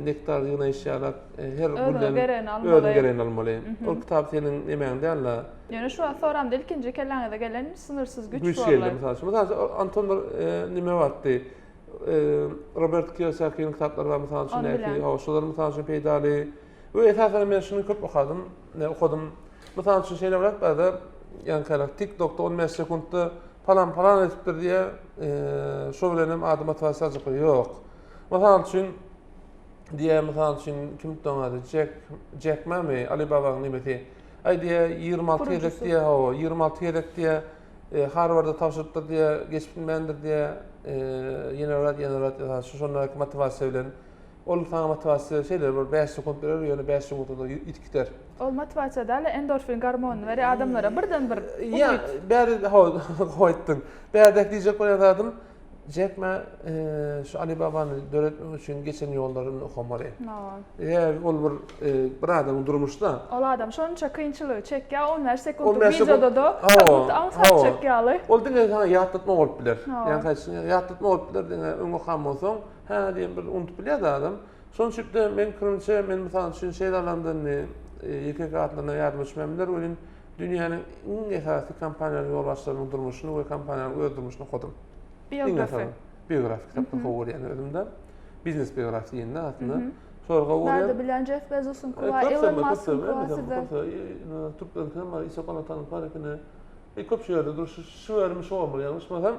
nektarlığına işaret her gülden öğren almalı. O kitap senin emeğinde Allah. Yani şu an soramda ikinci kellene gelen sınırsız güç var. Geldi mesela Anton nime vardı. Robert Kiyosaki'nin kitapları var mesela şunday havaşlar mesela peydalı. Ve esasen ben şunu çok okudum. Mesela şu şeyler var da yani TikTok'ta 15 sekundda falan etiptir diye şu bilenim adım motivasyon yok. Mesela için diye mesela için kim tanıdı Jack Ma mı Alibaba'nın nimeti. Ay diye 26 yedek diye 26 yedek diye Harvard'da tavsiyeler diye geçmişmendir diye yeni şu sonraki motivasyon ol sana motivasyon şeyler var 5 sekund verir yani 5 sekundda itkiter. Ol motivasiya da endorfin hormonu veri adamlara birden bir. Ya bari koydun. Bari diyecek oynadım. Jack Ma şu Alibaba'nı öğretmek için geçen yollarını okumalı. Yani ol bir adam durmuş da. Ol adam şonça kıyınçılığı çekya 15 sekund videoda da ansat çekyalı. Ol dine sana yatlatma olup bilir. Yani kaçın yatlatma olup bilir dine öngü kalmasın. Ha diye bir unutup bilir de adam. Sonuçta men kırınca men mesela şu şeylerden YKK adlarına yardım etmemler oyun dünyanın en esaslı kampanyaları yolbaşlarının durmuşunu ve kampanyaların öldürmüşünü okudum. Biyografi kitapta kovur yani önümde. Business biyografi yine aslında. Sonra kovur yani. Nerede bilen Jeff Bezos'un kulağı, Elon Musk'ın kulağı size. Türklerin kanı var, İsa Palatan'ın parikini. Köp şeylerde dur, şu vermiş olmalı yanlış mı?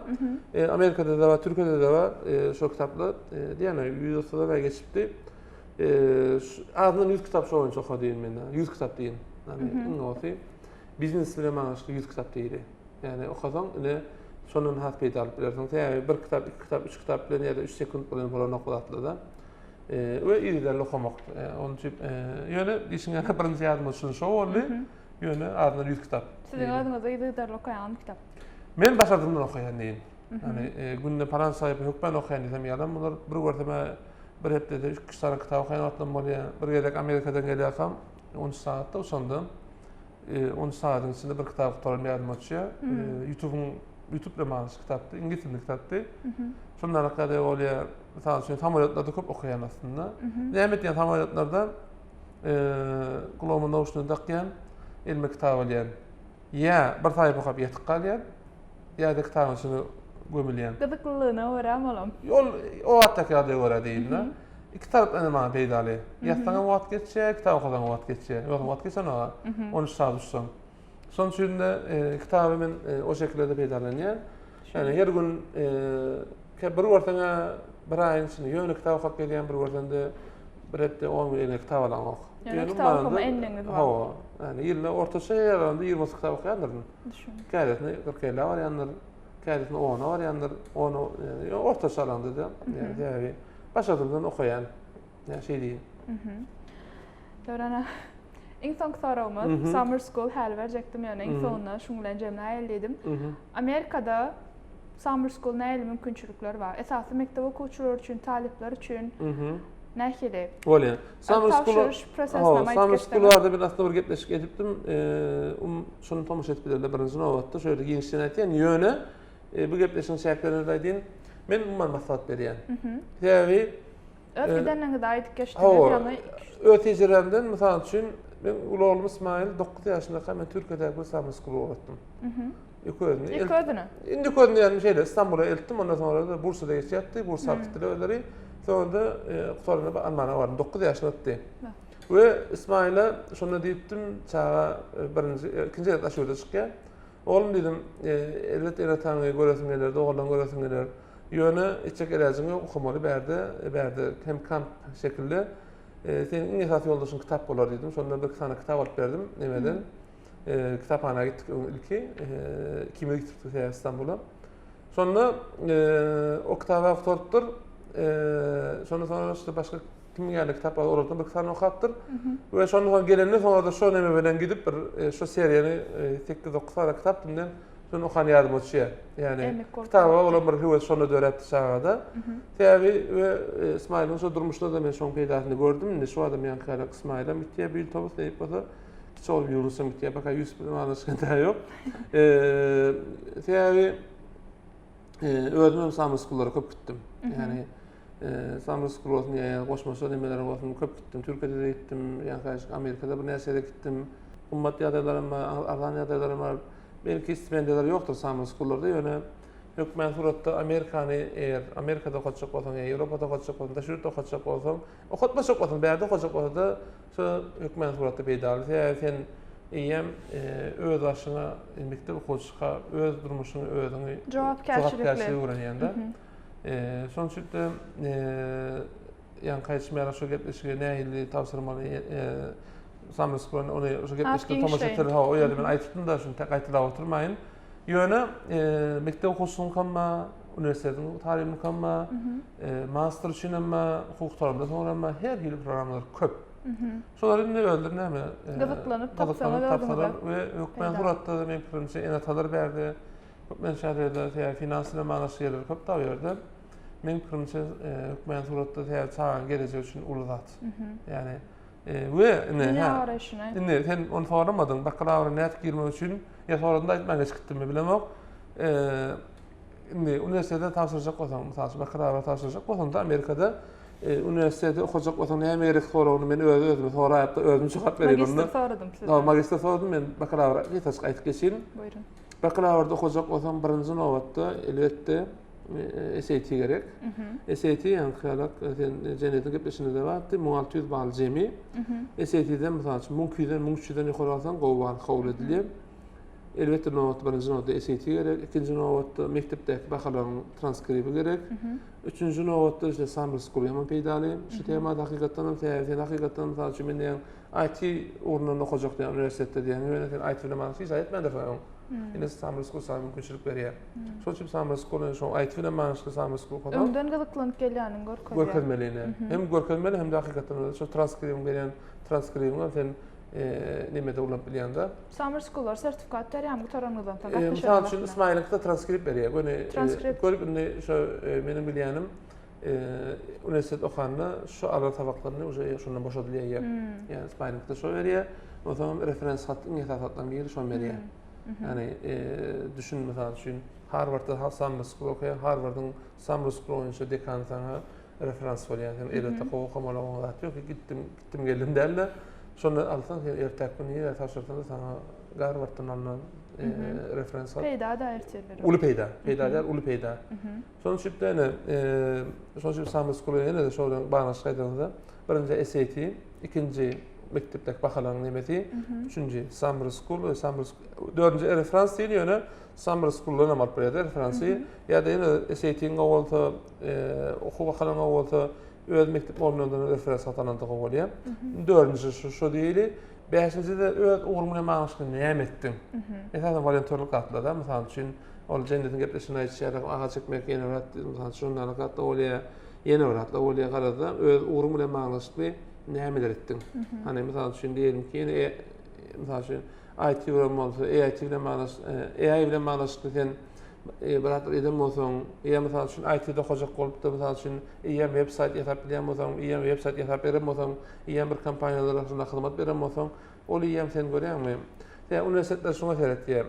Amerika'da da var, Türkiye'de de var şu kitaplar. Diğerine 130'da da geçipti. Ardından 100 kitap şu oyuncu oku deyin benden. 100 kitap deyin. Yani ne olsa. Business bile manaşlı 100 kitap deydi. Yani okusan ne sonun has peyda alıp bilersin. Yani bir kitap, 2 kitap, 3 kitap bilen ya da 3 sekund bilen falan okudatlı da. Ve irilerle okumak. Onun için yani işin yani birinci yardım olsun şu oldu. Yani ardından 100 kitap. Sizin adınıza irilerle okuyan kitap. Men başladığımdan okuyan deyin. Yani günde paran sahibi hükmen okuyan desem yalan bunlar bir görteme bir hepte de 3 tane kitap okuyan atlam oluyor. Bir gedek Amerika'dan geliyorsam 10 saatte usandım. 10 saatin içinde bir kitap tutarım yardım açıyor. YouTube romanı kitaptı, İngiliz dilli kitaptı. Şunlara kadar oluyor. Mesela samolyotlarda çok okuyan aslında. Demet yani samolyotlarda kulağımın uçunu takyan, elime kitap alayan. Ya bir sayfa okuyup yetip kalyan, ya da kitabın içine gömüleyen. Gıdıklılığına uğramalım. O hattaki adaya göre değil mi? İki taraftan bana peydalı. Yattan vaat geçecek, kitap okudan vaat geçecek. Yok vaat geçsen o 13 saat uçsan. Son süründe kitabımın o şekilde peydalanıyor. Yani her gün bir ortana bir ayın içinde yönlü kitap okuyup gelen bir ortanda bir hepte 10 gün kitap alan ok. Yani kitap okuma enliniz var. Yani yılda ortası yararında 20 kitap okuyanlarını. Gayretine 40 var yanlar. Gayretine 10 var yanlar. 10 ortası alanda da. Yani başladığımdan okuyan. Yani şey değil. Dörana. En son soramız Summer School hal verecektim yani en sonunda şunlayacağım neyledim. Amerika'da Summer School neyle mümkünçülükler var. Esası mektep okuyucular için, talipler için nehili. Öyle. Summer School'larda ben aslında bir gepleşik ediptim. Şunu tomuş etpilerle birinci novatta şöyle gençliğine etiyen yöne bu gepleşin şartlarını da deyin. Ben umman masat beriyen. Yani öteden ne kadar edik geçtiğinde yani ötecilerden mesela için ben oğlum İsmail 9 yaşında hemen Türkiye'de bir Summer School'u öğrettim. İlk ödünü? İlk ödünü yani şeyle İstanbul'a elttim. Ondan sonra da Bursa'da geçti. Bursa aktifleri öyle. Sonra da Almanya'ya vardım. 9 yaşında etti. Ve İsmail'e şunu deyiptim, çağa ikinci ret aşırıda çıkıyor. Oğlum dedim, elbet enetanı göresin gelirdi, oğlan göresin gelir. Yönü içecek elacını okumalı berdi. Hem kamp şekilde. Senin in esas yoldaşın kitap olar dedim. Sonra bir tane kitap alıp verdim. Nemeden? Kitaphaneye gittik ilki. 2000'de gittik İstanbul'a. Sonra o kitabı okuttur. Sonra işte başka kim geldi kitap oradan bir tane okuttır. Ve sonra gelenler sonra da şu neme bilen gidip bir şu seriyeni 8-9 tane kitap dinlen sonra okan yardım etişe. Yani kitabı olan bir hüvet sonra döretti çağda. Tabi ve İsmail'in şu durmuşta da ben son peydasını gördüm. Ne şu adam yan karak İsmail'e mittiye bir otobüs deyip basa çok yürüsün mittiye baka 100 bin anlaşıldı yok. Tabi öğrenmem Samur School'lara köp gittim. Yani Samur School olsun ya koşması demeler olsun köp gittim. Türkiye'de de gittim. Yani Amerika'da bu nesede gittim. Ummat adaylarım var, Alanya adaylarım var. Belki stipendiyalar yoktur Samur School'larda. Yani hükmen suratda Amerika'da okutacak olsan, Avrupa'da okutacak olsan, Şurada okutacak olsan, okutmasak olsan, bir yerde okutacak olsan da şu hükmen suratda peydalı. Yani sen iyiyem öz aşına, mektep okutuşka, öz durmuşunu, özünü cevapkarşılıklı öğreniyende. Sonuçta yani kaçmaya şu gepleşiyor, neyli tavsırmalı Samur School'un onu şu gepleşiyor, tomaşatır ha o yerde ben aytıktım da şunu tek aytıda oturmayın. Yöne mektep okusun kanma, üniversitenin tarihini kanma, master için ama hukuk tarafında sonra ama her yıl programlar köp. Şoların ne öldür ne mi? Gıdıklanıp tapsalar ve hükmen suratta da benim en atalar verdi. Hükmen şahidede finansına manası yerler köp da verdi. Benim kırmızı hükmen suratta da çağın geleceği için uludat. Yani ve ne sen onu soramadın. Bakalavra net girmek için ya sonradan da etmeye gittim mi bilemem. Üniversitede tavsıracak olsam, bakalavra tavsıracak olsam da Amerika'da üniversitede okuyacak olsam ne gerek sonra onu ben özüm sonra yaptı özüm çıkart vereyim onu. Magister sordum size. Magister sordum ben bakalavra bir taş ayet geçeyim. Buyurun. Bakalavrda okuyacak olsam birinci novatda elbette SAT gerek. SAT yani xiyalak cennetin gepleşinde de vardı. 1600 bal cemi. SAT'den mesela mümkünden yukarı alsan kabul ediliyor. Elbette novatda birinci novatda SAT gerek. İkinci novatda mektepteki bakalavranın transkribi gerek. Üçüncü novatda işte Samur School yaman peydalı. Şu temada hakikaten mesela çünkü ben diyen IT uğruna okuyacak diyen üniversitede diyen yöneten IT filamansı izah etmedi falan. Yine Samur School sana mümkünçülük veriyor. Sonuçta Samur School'un şu IT filamansı Samur School kadar. Önden gıdıklanıp geliyanın görkezmeliğine. Hem görkezmeli hem de hakikaten şu transkribin gelen transkribin sen nimede olup biliyanda. Samur School'lar sertifikat veriyor hem bu taramızdan tabii. Misal için İsmail'in de transkrip veriyor. Görüp şu benim biliyanım üniversite okanına şu ara tabaklarını şundan boşaltılıyor. Yani İsmail'in de şu veriyor. O zaman referans hattının esas hatlarına bir şu veriyor. Yani düşün mesela için Harvard'da Samur School okuyor. Harvard'ın Samur School oyuncu dekanı sana referans veriyor. Yani elbette okumalı olan yok ki gittim geldim derler. Sonra alsan ertek günü ya taşırsan da sana Harvard'dan alınan referans var. Peyda da ertirler. Ulu peyda. Ulu peyda. Sonuçta yani sonuçta Samur School'a yine de şöyle bağlanış kaydında birinci SAT, ikinci mektepteki bakalan nimeti, üçüncü Samur School ve dördüncü referans değil yani Samur School'larına alıp buraya referansı ya da yine SAT'nin oldu oku bakalan oldu öz mektep olmayan referans atanan da oluyor. Dördüncü şu değil. Beşinci de öz uğrumuna manışkın neyem ettim. Esasen volontörlük atladı. Mesela için ol cennetin gepleşine içerek ağa çekmek yeni öğret. Mesela şunlarla katta olaya yeni öğretle olaya karada öz uğrumuna manışkın neyem ettim. Hani mesela için diyelim ki yine mesela için IT öğrenmesi, AI ile manışkın sen beraber edem olsan, ya mesela için IT'de okuyacak olup da mesela için ya website yapabilen olsan, ya website yapabilirim olsan, ya bir kampanyalar arasında hizmet verem olsan, onu ya sen görüyor musun? Yani üniversiteler şuna teretiye,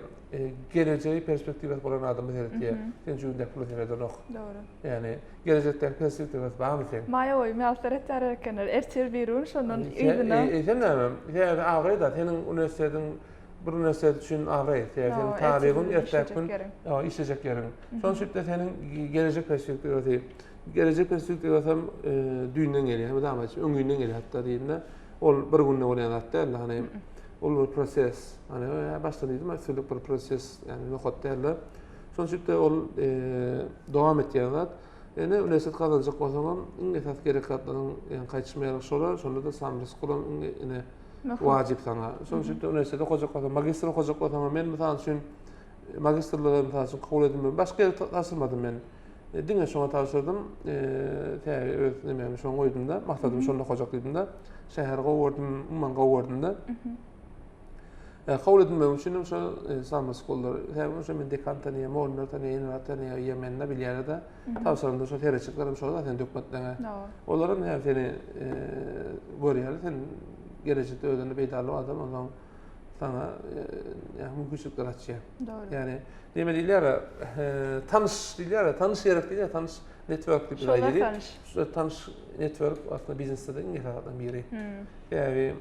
geleceği perspektifet olan adamı teretiye, sen cümle kullanıyorlar yok. Doğru. Yani gelecekte perspektifet var mı sen? Maya oy, mealteret ararken ertir birun, şunun üydüne. Sen ne mi? Yani ağrı da senin üniversitenin bir üniversite için ağrı, yani tarihin ertek gün işleyecek yerin. Sonuçta senin gelecek perspektifeti, gelecek perspektifeti düğünden geliyor, hem de ama öngünden geliyor hatta diyeyim de. ol bir günde bolan zat däl, hani ol bir proses. Hani başdan dedim, aslında bir proses, yani nohut däl. Sonuçta ol dowam etýän zat. Yani üniversitet kazanacak bolsaňam, iň esas gerekatlaryň yani kaçmaýarak solar, şonda da samrys kulan ine wajyp sana. Sonuçta üniversitede okujak bolsaň, magistr okujak bolsaň, men mysal üçin magistrlygy mysal üçin kabul edilmedi. Başga ýere taşyrmadym men. Diňe şoňa taşyrdym. Öz nememi şoňa goýdum da, maksadym şonda okujak diýdim da. Şäherge gowurdum, umman gowurdum da. Kabul edilmem üçin şo samrys kular. Şo men dekantanyýa, mornatanyýa, inatanyýa ýemenle bilýärde de tawsyranda şo tereçiklerim şo da sen dökmetdiňe. Olaryň näme seni görýär, sen gelecekde özüni beýdarly adam ondan sana mümkinçilikler açýar. Yani näme diýilýär, tanış diýilýär, tanış ýerek diýilýär, tanış network diýip aýdýar. Tanış network aslında biznesde de iňerlerden biri. Yani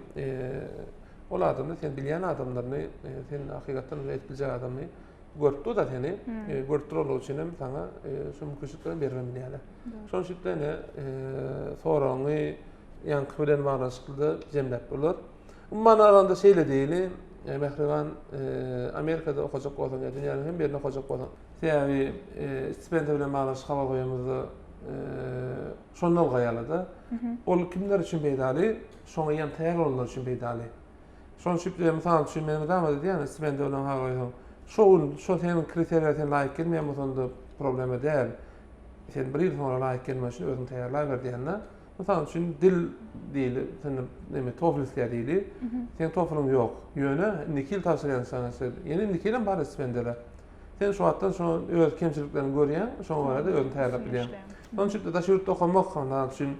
ol adamny sen bilýän adamlaryny, sen hakykatdan etbiljek adamny görtdi da seni, görtdirol üçin hem sana şu mümkinçilikleri bermem diýerler. Şoň üçin soraňy ýanky bilen manaşykly jemläp bolar. Umman aranda şeýle diýili, Mehriban Amerikada okujak bolsaň, dünýäniň hem birine okujak bolsaň, yani stipendiýa bilen manaşyk haba goýamyzdy. Şondan gaýalydy. Ol kimler üçin beýdali, şoňa ýan täýär bolanlar üçin beýdali. Şoň şüpde mysal üçin men dama diýen stipendiýa bilen haba goýsam, şo senin kriteriýalarına laýyk gelmeýän bolsanda problem däl. Sen bir ýyl sonra laýyk gelmek üçin özüň täýärläp ber diýende. Mysal üçin dil diýili, sen näme TOEFL diýili. Sen TOEFL'uň ýok. Ýöne nikil tawsirýan sana sen. Ýene nikilen bar stipendiýa. Sen şu wagtdan şo öz kemçiliklerini görýän, şoňa barada özüň täýärläp bilýän. Onun üçin de şurtda okumak handan üçin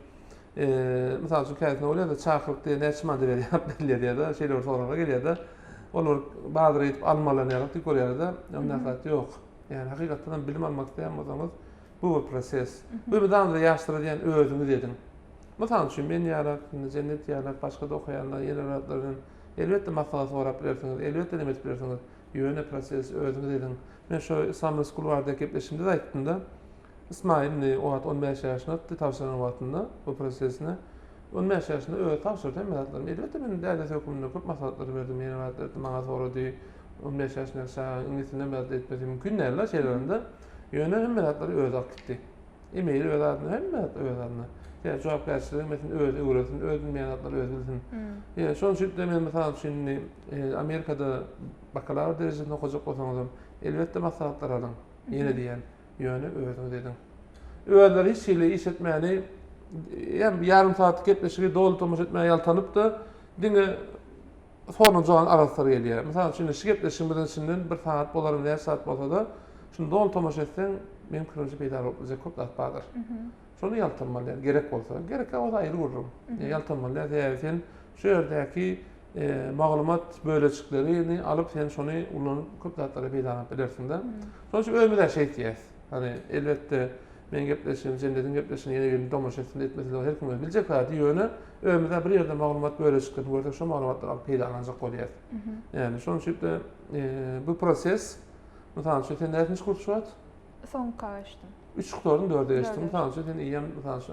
mysal üçin käsne bolýar da çakyrykdy näçman berýär belli da şeýler soralara gelýär da olar bazyr edip almalanýarak görýär da ondan zat ýok. Yani hakykatdan bilim almak diýýänmiz, bu bir proses. Bu bir damda ýaşdyra diýen özüňiz edin. Mysal üçin men ýarak, cennet ýarak, başga da okuyanlar, ýerlerden elbetde masala sorap bilersiňiz, elbetde demet bilersiňiz. Ýöne proses özüňiz edin. Men şo samrys kulwarda gepleşimde de aýtdym da. İsmail o wagt 15 ýaşynda tawşyran wagtynda bu prosesini 15 ýaşynda öýe tawşyrdy meňatlarym. Elbetde men däle sökümde köp maslahatlar berdim, ýene wagtlarda maňa sorady. 15 ýaşynda şa ingilisçe näme etmesi mümkin näle şeýlerinde. Ýöne hemmetlary öýe akdy. E-mail öýe adny hemmet öýe adny. Ya jogap berýär, metin öýe öwretin, öýdün meňatlary öýe bilsin. Ýa şoň üçin men mysal üçin Amerikada bakalavr derejesinde okujak bolsaňyz, elbetde maslahatlar alyň. Ýene diýen ýöne öýdüň dedim. Öýler hiç şeýle iş etmäni, ýarym saat gepleşigi dolu tomuş etmäge ýaltanyp da diňe sorun jogan araslar gelýär. Mysal üçin iş gepleşigiň bilen bir saat bolar, näçe saat bolsa da, şunu dolu tomuş etseň mümkinçe peýda bolajak köp zat bardyr. Şonu ýaltanmaly, gerek bolsa, gerek o da aýry gururum. Ýaltanmaly, sen şu ýerdäki maglumat böleçiklerini alıp sen şonu ulanyp köp zatlary peýda edersiň da. Şonuň öýmede şeýt diýär. Hani elbetde men gepleşim, jendediň gepleşini ýene bir tomuş etmesi her kim biljek zat ýöne öýmede bir ýerde maglumat böleçiklerini görsek şo maglumatlar alyp peýda alanjak bolýar. Yani şonuň üçin bu proses mysal üçin sen näçe kurs şuat? Son kaçtım. 3 doktorun 4'e geçtim. Mysal üçin sen iýem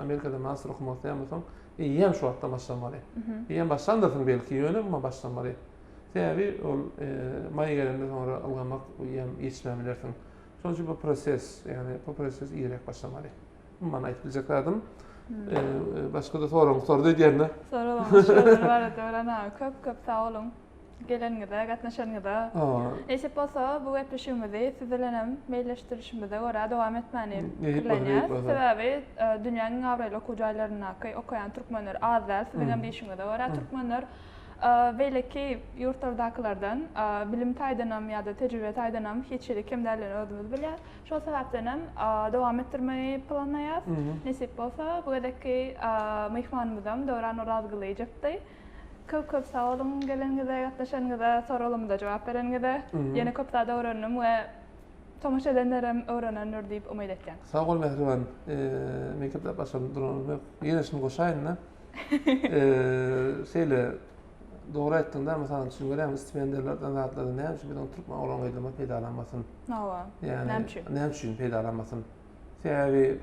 Amerikada master okumak diýenmiň, iýem şu wagtda başlamaly. Iýem başlandyrsın belki ýöne, ama başlamaly. Täbi ol maýa gelende sonra algamak iýem ýetmemelersiň. Şoň üçin bu proses, yani bu proses iýerek başlamaly. Mana aýtylacak adam. Başga da soraňyz diýende. Soralar bar da köp sağ olun. Gelenigde, gatnaşanyňyda. Neyse bolsa bu gepleşigimizi sizlerle meýilleşdirişimizde görä dowam etmäni dileýär. Sebäbi dünýäniň awraýly okujaýlaryna okuyan türkmenler azal, sizden beýişiňizde görä türkmenler belki ýurtlardakylardan bilim taýdanam ýa-da tejribe taýdanam hiçlik kimlerlerini özümüz bilýär. Şol sebäpden hem dowam etdirmeyi planlaýar. Nesip bolsa bu gedeki mehmanymyzam Döwran Orazgyly ejepdi. Köp sağ olun geleniňizde, gatnaşanyňyzda, soralymyza jogap bereňizde. Ýene köp zat öwrendim we tomuş edenlerem öwrenenler diýip umyt etdim. Sağ ol Mehriban. Men köp başlaryp duran ýene şunu goşaýyn. Şeýle doğru ettin de mesela düşünürüm stipendiyalardan zatlardan näme üçin bilen Türkmen olan gaýdama peýda alanmasyn. Yani näme üçin peýda alanmasyn. Sebäbi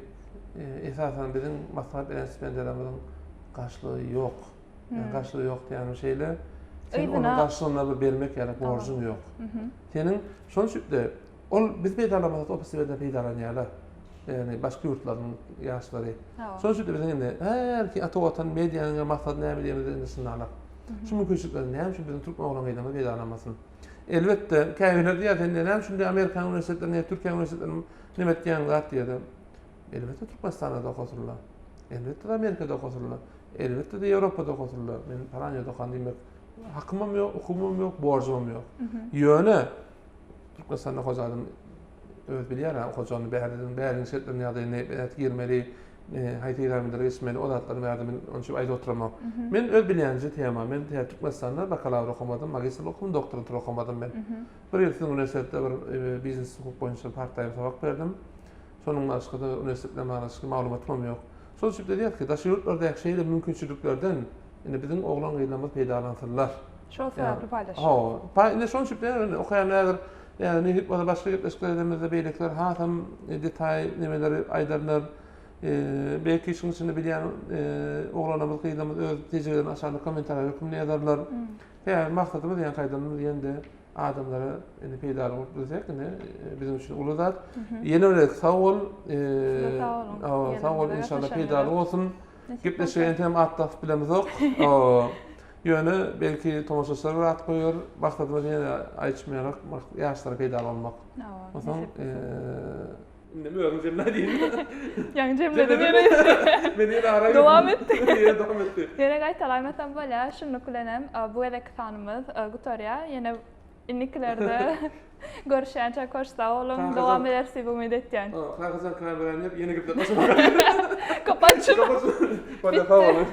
esasen bizim maslahat beren stipendiyalarymyzyň gaşlygy ýok. Yani karşılığı yok yani şeyle. Sen Öydün onun ha. karşılığını vermek yani borcun yok. Senin son sütte biz peydalamadık, o bizi peydalanyalar. Yani başka yurtların yaşları. Son sütte bizim de her ki ata vatan medyanın maksadı ne bileyim sınavlar. Şu mümkünlükleri ne için bizim Türk oğlanlarıyla peydalamasın. Elbette kaybeler diye ne şimdi Amerikan üniversitelerine, Türkiye üniversitelerine nimet diyenler diye de elbette Türkmenistan'da okuturlar. Elbette de Amerika'da okuturlar. Elbette de Avrupa'da okuturlar. Ben Polonya'da okan demek hakkım yok, hukumum yok, borcum yok. Yöne Türkmenistan'da hocadım biliyorum hocanın bäherinin şertlerini ýagdaýyny girmeli, haýty ýerlerinde resmeli odatlaryny ýardymy onun için aýda oturmam. Men öz bilýänji tema, men Türkmenistanda bakalavr okumadym, magister okudum, doktoratur okumadym ben. Bir ýyl üniversitede bir biznes hukuk boýunça part-time sabak berdim. Sonun başga da üniversitetle manaşky maglumatym ýok. Şol üçin diýär ki, daşy ýurtlarda ýaşaýyl mümkinçiliklerden ine bizim oglan gynamyz peýdalantylar. Şol sebäpli paýdaşyp. Ha, ine şol üçin okuyanlar yani ne hep başka yapışıklarımızda beylekler hatam detay nemeleri aydarlar belki işin içinde bilen oğlanımız kıydığımız öz tecrübelerini aşağıda komentarlar hükümlü yazarlar. Yani maksadımız yani kaydımız yani adamlara peydalı olacak bizim için ulu zat. Yeni olarak sağ ol. Sağ ol inşallah peydalı olsun. Gipleşeyen hem attaf bilemiz yok. Yönü belki tomaşaçları rahat koyuyor, maksadımız yine açmayarak yaşlara peydalı olmak. O zaman bilmiyorum cemle değil. Yani cemledim Beni yine arayın. Devam etti. Devam etti. Yine gayet alametten böyle şunu kullanem. Bu edeki tanımız Gutorya. Yine inniklerde görüşen hoş sağ olun. Devam edersi bu müddetken. Kazan kameranı yap yeni gibi de Kapatsın. Bana sağ olun.